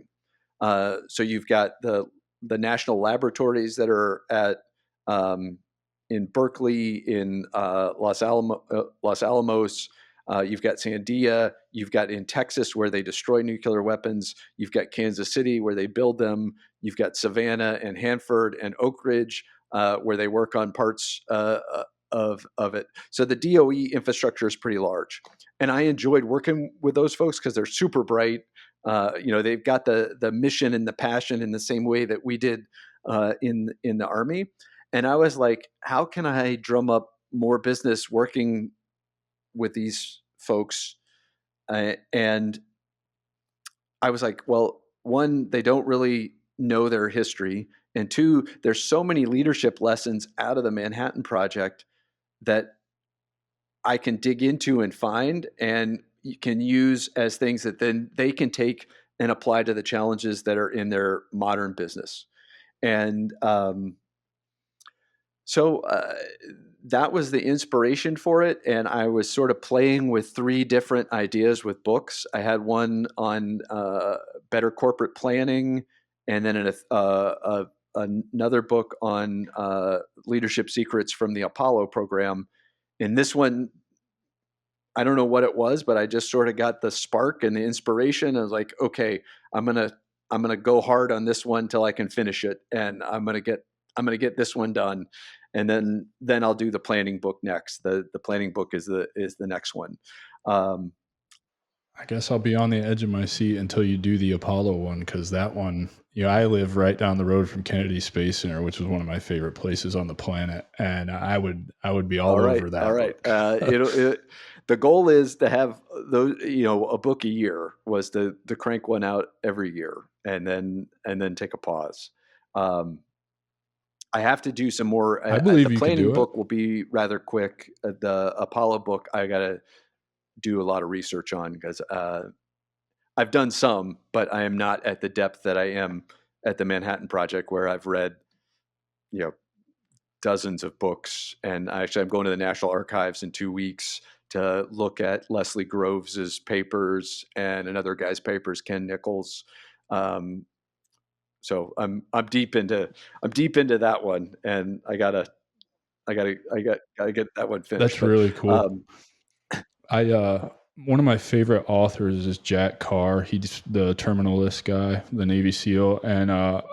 So you've got the national laboratories that are at in Berkeley, in Los Alamos. You've got Sandia. You've got in Texas where they destroy nuclear weapons. You've got Kansas City where they build them. You've got Savannah and Hanford and Oak Ridge where they work on parts of it. So the DOE infrastructure is pretty large, and I enjoyed working with those folks because they're super bright. They've got the mission and the passion in the same way that we did in the Army. And I was like, how can I drum up more business working with these folks? And I was like, well, one, they don't really know their history. And two, there's so many leadership lessons out of the Manhattan Project that I can dig into and find and you can use as things that then they can take and apply to the challenges that are in their modern business. And so that was the inspiration for it. And I was sort of playing with 3 different ideas with books. I had one on better corporate planning, and then another book on leadership secrets from the Apollo program. And this one, I don't know what it was, but I just sort of got the spark and the inspiration. I was like, okay, I'm gonna go hard on this one till I can finish it, and I'm gonna get this one done, and then I'll do the planning book next. The planning book is the next one. I guess I'll be on the edge of my seat until you do the Apollo one, because that one, I live right down the road from Kennedy Space Center, which is one of my favorite places on the planet, and I would be all over that. All right. book. The goal is to have those, a book a year was to crank one out every year, and then take a pause. I have to do some more. I believe the you can planning do it. book will be rather quick. The Apollo book, I got to do a lot of research on because I've done some, but I am not at the depth that I am at the Manhattan Project, where I've read, dozens of books. And I'm going to the National Archives in 2 weeks to look at Leslie Groves's papers and another guy's papers, Ken Nichols. So I'm deep into that one, and I gotta get that one finished. That's really cool. One of my favorite authors is Jack Carr. He's the terminalist guy, the Navy SEAL, and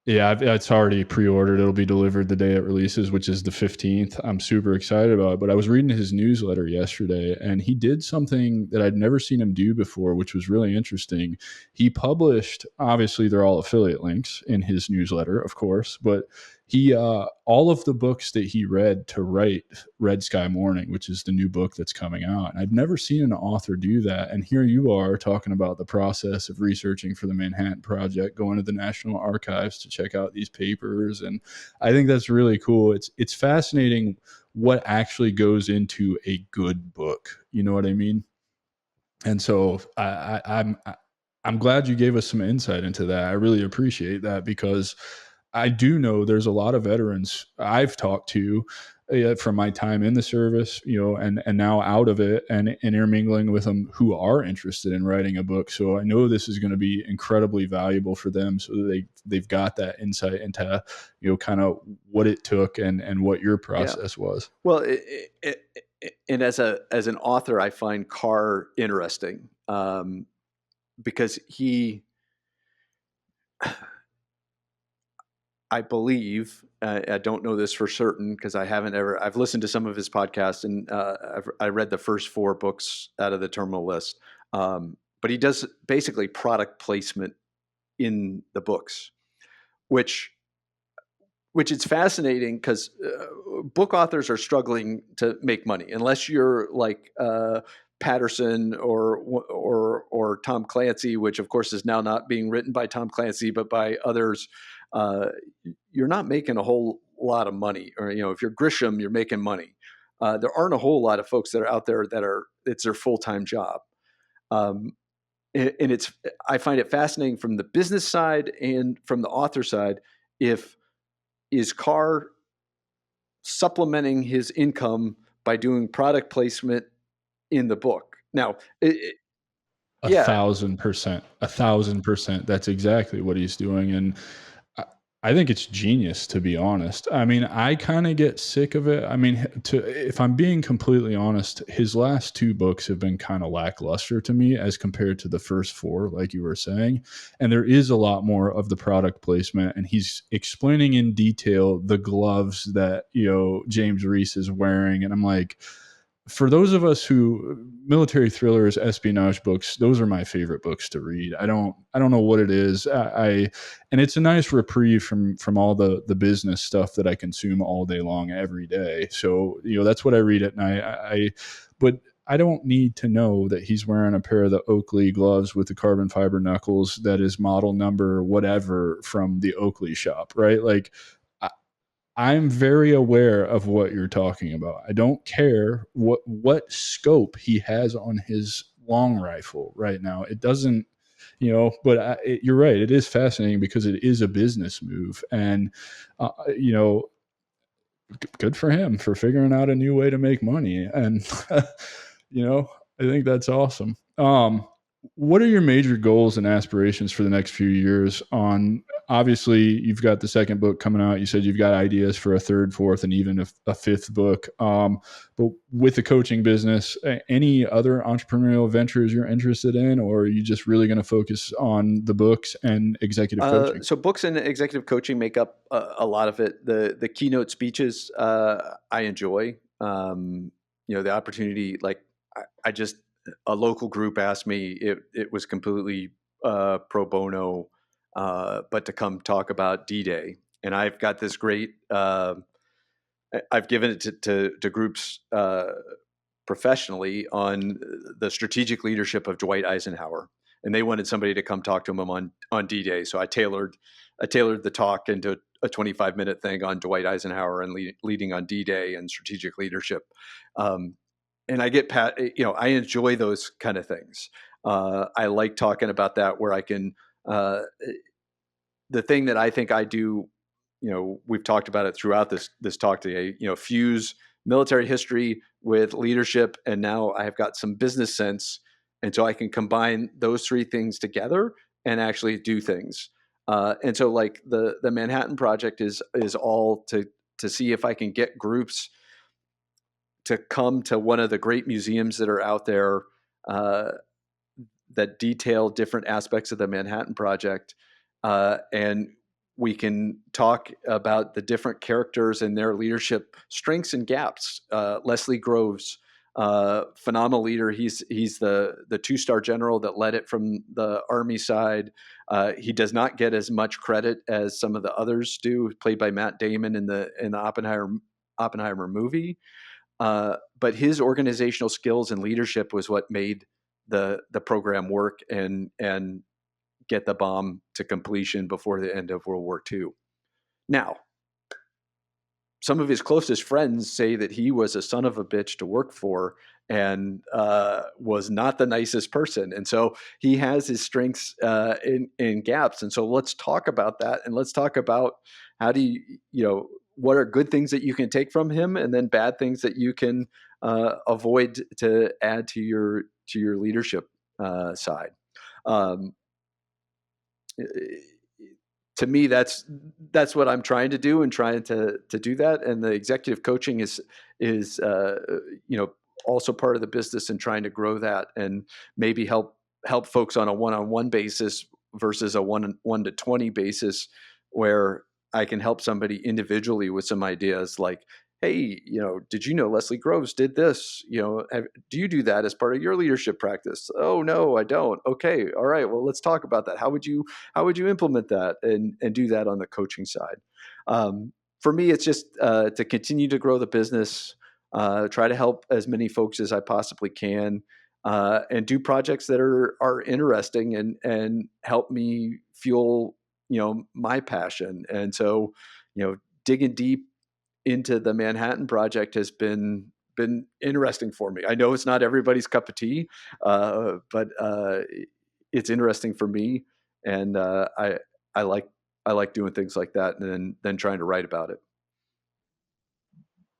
yeah, it's already pre-ordered. It'll be delivered the day it releases, which is the 15th. I'm super excited about it. But I was reading his newsletter yesterday, and he did something that I'd never seen him do before, which was really interesting. He published, obviously, they're all affiliate links in his newsletter, of course, but he all of the books that he read to write Red Sky Morning, which is the new book that's coming out. And I've never seen an author do that. And here you are talking about the process of researching for the Manhattan Project, going to the National Archives to check out these papers. And I think that's really cool. It's fascinating what actually goes into a good book. You know what I mean? And so I'm glad you gave us some insight into that. I really appreciate that, because I do know there's a lot of veterans I've talked to from my time in the service, and now out of it, and intermingling with them, who are interested in writing a book. So I know this is going to be incredibly valuable for them, so that they've got that insight into, kind of what it took and what your process was. Well, and as an author, I find Carr interesting because he, I believe, I don't know this for certain because I've listened to some of his podcasts, and I read the first 4 books out of the terminal list. But he does basically product placement in the books, which it's fascinating because book authors are struggling to make money unless you're like Patterson or Tom Clancy, which of course is now not being written by Tom Clancy but by others. You're not making a whole lot of money, or if you're Grisham, you're making money. There aren't a whole lot of folks that are out there it's their full-time job. And I find it fascinating from the business side and from the author side. Is Carr supplementing his income by doing product placement in the book? Now, 1,000%. That's exactly what he's doing. And I think it's genius, to be honest. I mean, I kind of get sick of it. I mean, if I'm being completely honest, his last two books have been kind of lackluster to me as compared to the first four, like you were saying. And there is a lot more of the product placement, and he's explaining in detail the gloves that, James Reese is wearing. And I'm like, for those of us who military thrillers, espionage books, those are my favorite books to read. I don't know what it is. And it's a nice reprieve from all the business stuff that I consume all day long every day. So that's what I read at night. But I don't need to know that he's wearing a pair of the Oakley gloves with the carbon fiber knuckles that is model number whatever from the Oakley shop, right? Like, I'm very aware of what you're talking about. I don't care what scope he has on his long rifle right now. It doesn't, but you're right. It is fascinating because it is a business move, and uh, you know, good for him for figuring out a new way to make money. And I think that's awesome. What are your major goals and aspirations for the next few years? Obviously, you've got the second book coming out. You said you've got ideas for a third, fourth, and even a fifth book. But with the coaching business, any other entrepreneurial ventures you're interested in, or are you just really going to focus on the books and executive coaching? So books and executive coaching make up a lot of it. The keynote speeches I enjoy. The opportunity, like I just a local group asked me. It was completely pro bono, but to come talk about D-Day, and I've got this great. I've given it to groups professionally on the strategic leadership of Dwight Eisenhower, and they wanted somebody to come talk to them on D-Day. So I tailored the talk into a 25-minute thing on Dwight Eisenhower and leading on D-Day and strategic leadership. And I enjoy those kind of things. I like talking about that where I can. The thing that I think I do, we've talked about it throughout this talk today. Fuse military history with leadership, and now I've got some business sense, and so I can combine those three things together and actually do things. And so, like the Manhattan Project is all to see if I can get groups to come to one of the great museums that are out there that detail different aspects of the Manhattan Project, and we can talk about the different characters and their leadership strengths and gaps. Leslie Groves, phenomenal leader. He's the 2-star general that led it from the Army side. He does not get as much credit as some of the others do. Played by Matt Damon in the Oppenheimer movie. But his organizational skills and leadership was what made the program work and get the bomb to completion before the end of World War II. Now, some of his closest friends say that he was a son of a bitch to work for and was not the nicest person. And so he has his strengths in gaps. And so let's talk about that. And let's talk about how do what are good things that you can take from him, and then bad things that you can avoid to add to your leadership side. To me, that's what I'm trying to do, and trying to do that. And the executive coaching is also part of the business, and trying to grow that and maybe help folks on a one-on-one basis versus a 1 to 20 basis, where I can help somebody individually with some ideas like, hey, did you know Leslie Groves did this? Do you do that as part of your leadership practice? Oh, no, I don't. Okay. All right. Well, let's talk about that. How would you implement that and do that on the coaching side? For me, it's just to continue to grow the business, try to help as many folks as I possibly can, and do projects that are interesting and help me fuel, my passion. And so, digging deep into the Manhattan Project has been interesting for me. I know it's not everybody's cup of tea, but it's interesting for me, and I like doing things like that, and then trying to write about it.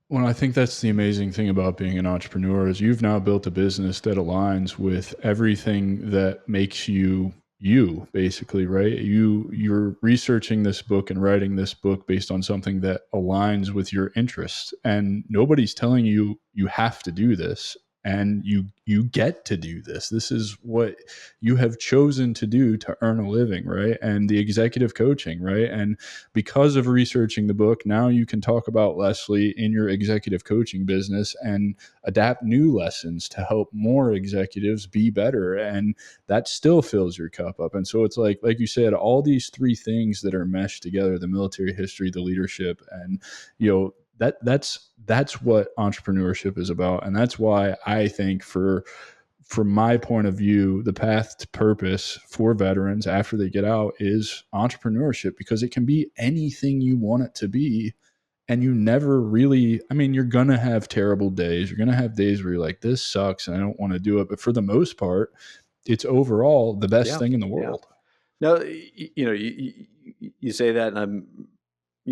Well, I think that's the amazing thing about being an entrepreneur is you've now built a business that aligns with everything that makes you you basically, right? You're researching this book and writing this book based on something that aligns with your interests, and nobody's telling you you have to do this, and you get to do this. This is what you have chosen to do to earn a living, right? And the executive coaching, right? And because of researching the book, now you can talk about Leslie in your executive coaching business and adapt new lessons to help more executives be better, and that still fills your cup up. And so it's like you said, all these three things that are meshed together: the military history, the leadership, and that's what entrepreneurship is about. And that's why I think, from my point of view, the path to purpose for veterans after they get out is entrepreneurship, because it can be anything you want it to be. And you never really, I mean, you're going to have terrible days. You're going to have days where you're like, this sucks and I don't want to do it. But for the most part, it's overall the best Yeah, thing in the yeah. world. No, you say that, and I'm,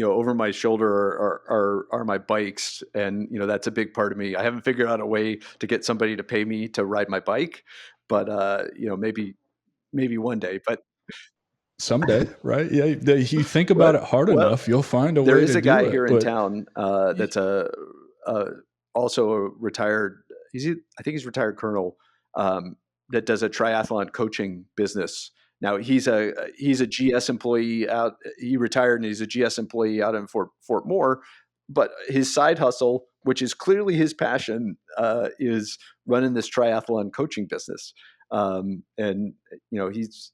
over my shoulder are my bikes, and that's a big part of me. I haven't figured out a way to get somebody to pay me to ride my bike, but maybe one day. But Someday, right? Yeah. You think about what? it hard Well, enough, you'll find a there way is to a do guy it. here in But town that's a also a retired. I think he's retired colonel, um, that does a triathlon coaching business. Now he's a GS employee out. He retired and he's a GS employee out in Fort Moore. But his side hustle, which is clearly his passion, is running this triathlon coaching business. And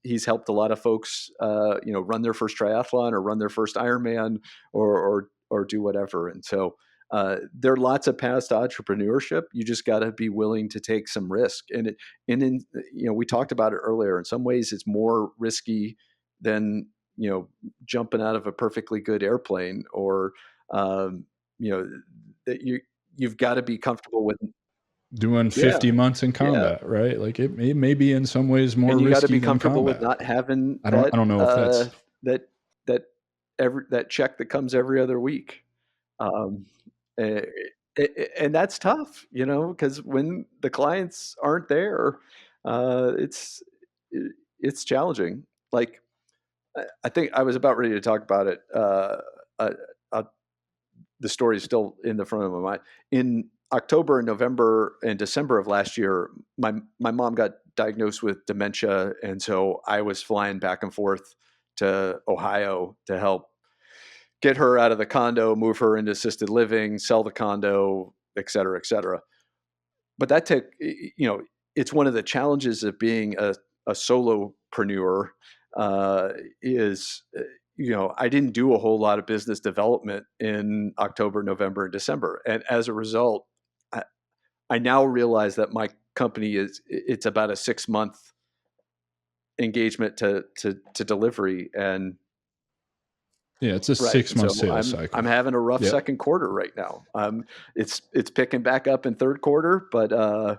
he's helped a lot of folks, run their first triathlon or run their first Ironman, or do whatever. And so there are lots of paths to entrepreneurship. You just got to be willing to take some risk. We talked about it earlier. In some ways, it's more risky than jumping out of a perfectly good airplane, or um, you know that you've got to be comfortable with. doing Yeah, 50 months in yeah. combat, right? Like it may be in some ways more And you got to risky be than comfortable with combat. not having I don't know if that's that that that check that comes every other week. Um, eh, and that's tough, because when the clients aren't there, uh, it's it's challenging. Like, I think I was about ready to talk about it. Uh, uh, the story is still in the front of my mind. In October and November and December of last year, my mom got diagnosed with dementia, and so I was flying back and forth to Ohio to help get her out of the condo, move her into assisted living, sell the condo, et cetera, et cetera. But that took, it's one of the challenges of being a solopreneur, uh, is, I didn't do a whole lot of business development in October, November, and December. And as a result, I, I now realize that my company it's about a 6 month engagement to delivery. And yeah, it's a right. six And month so sales I'm cycle. having a rough Yep. second quarter right now. It's picking back up in third quarter, but and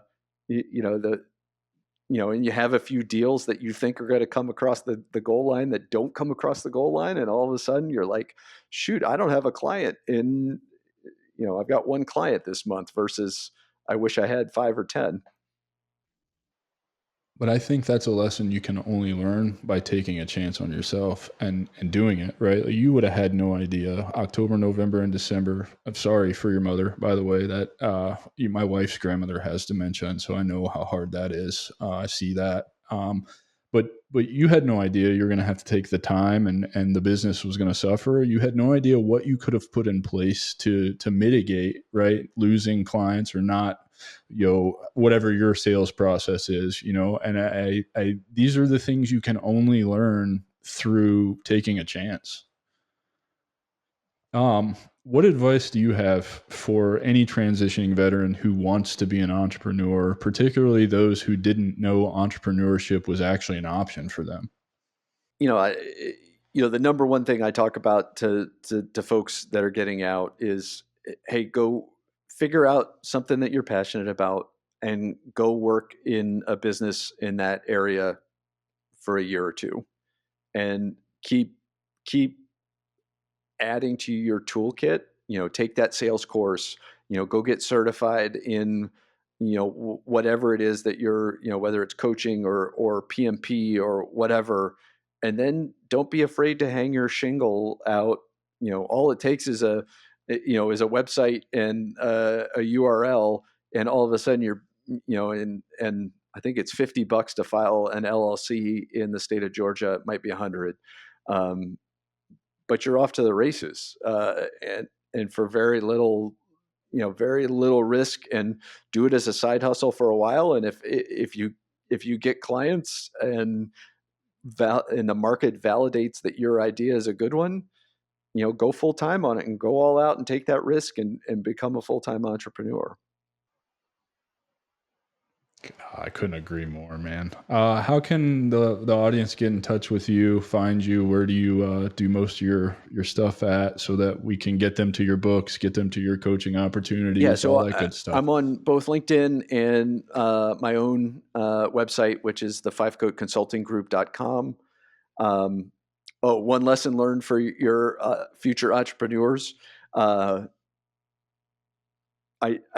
you have a few deals that you think are going to come across the goal line that don't come across the goal line, and all of a sudden you're like, shoot, I don't have a client in. I've got one client this month versus I wish I had 5 or 10. But I think that's a lesson you can only learn by taking a chance on yourself and doing it, right? Like, you would have had no idea. October, November, and December. I'm sorry for your mother, by the way. That my wife's grandmother has dementia, and so I know how hard that is. I see that. But you had no idea you're going to have to take the time, and the business was going to suffer. You had no idea what you could have put in place to mitigate, right, losing clients or not, whatever your sales process is, and I these are the things you can only learn through taking a chance. What advice do you have for any transitioning veteran who wants to be an entrepreneur, particularly those who didn't know entrepreneurship was actually an option for them? I, the number one thing I talk about to folks that are getting out is, hey, go figure out something that you're passionate about and go work in a business in that area for a year or two, and keep adding to your toolkit. Take that sales course. Go get certified in whatever it is that you're, whether it's coaching or PMP or whatever, and then don't be afraid to hang your shingle out. All it takes is a website and a URL, and all of a sudden you're, and I think it's $50 to file an LLC in the state of Georgia. It might be 100, but you're off to the races, and for very little risk, and do it as a side hustle for a while. And if you get clients and the market validates that your idea is a good one, go full time on it and go all out and take that risk and become a full-time entrepreneur. I couldn't agree more, man. How can the audience get in touch with you, find you? Where do you do most of your stuff at, so that we can get them to your books, get them to your coaching opportunities, so all that good stuff? I'm on both LinkedIn and my own website, which is the FivecoatConsultingGroup.com. One lesson learned for your future entrepreneurs. I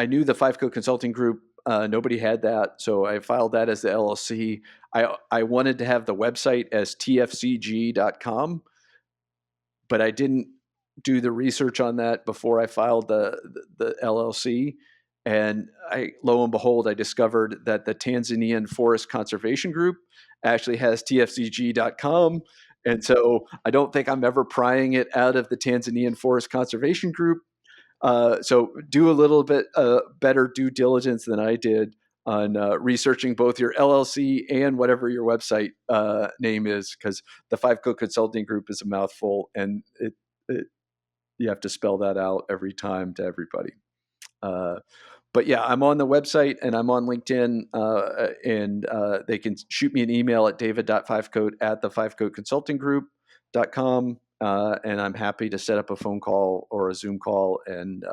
knew the Fivecoat Consulting Group. Nobody had that, so I filed that as the LLC. I wanted to have the website as tfcg.com, but I didn't do the research on that before I filed the LLC. And lo and behold, I discovered that the Tanzanian Forest Conservation Group actually has tfcg.com. And so I don't think I'm ever prying it out of the Tanzanian Forest Conservation Group. So do a little bit better due diligence than I did on researching both your LLC and whatever your website name is, because the Fivecoat Consulting Group is a mouthful, and you have to spell that out every time to everybody. But yeah, I'm on the website and I'm on LinkedIn, and they can shoot me an email at david.fivecoat@thefivecoatconsultinggroup.com. And I'm happy to set up a phone call or a Zoom call and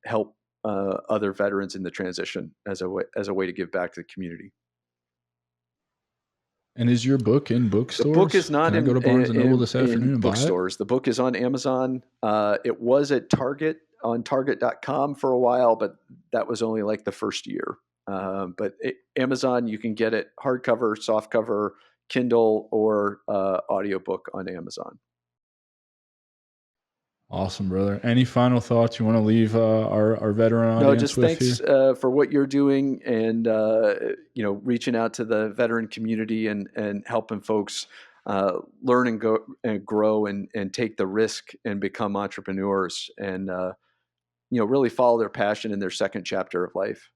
help other veterans in the transition as a way to give back to the community. And is your book in bookstores? The book is not Can I go to Barnes and Noble this afternoon and buy it? Bookstores. The book is on Amazon. It was at Target, on Target.com for a while, but that was only like the first year. But Amazon, you can get it hardcover, softcover, Kindle, or audiobook on Amazon. Awesome, brother. Any final thoughts you want to leave our veteran audience with? No, just thanks for what you're doing, and reaching out to the veteran community and helping folks learn and go and grow and take the risk and become entrepreneurs, and really follow their passion in their second chapter of life.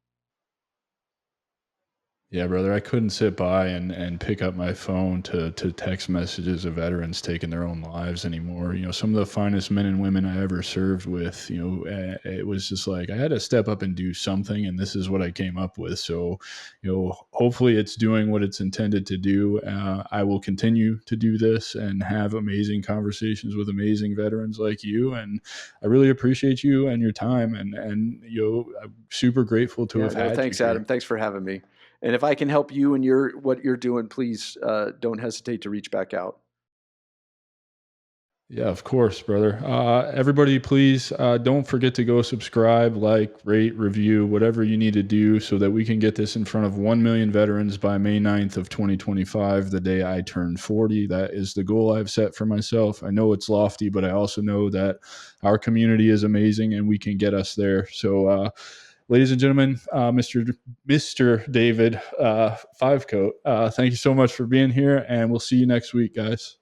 Yeah, brother, I couldn't sit by and pick up my phone to text messages of veterans taking their own lives anymore. Some of the finest men and women I ever served with, it was just like I had to step up and do something, and this is what I came up with. So, hopefully it's doing what it's intended to do. I will continue to do this and have amazing conversations with amazing veterans like you, and I really appreciate you and your time, and I'm super grateful to have had you. Thanks, Adam. Thanks for having me. And if I can help you and what you're doing, please don't hesitate to reach back out. Yeah, of course, brother. Everybody, please don't forget to go subscribe, like, rate, review, whatever you need to do so that we can get this in front of 1 million veterans by May 9th of 2025, the day I turn 40. That is the goal I've set for myself. I know it's lofty, but I also know that our community is amazing and we can get us there. So, ladies and gentlemen, Mr. David Fivecoat, thank you so much for being here, and we'll see you next week, guys.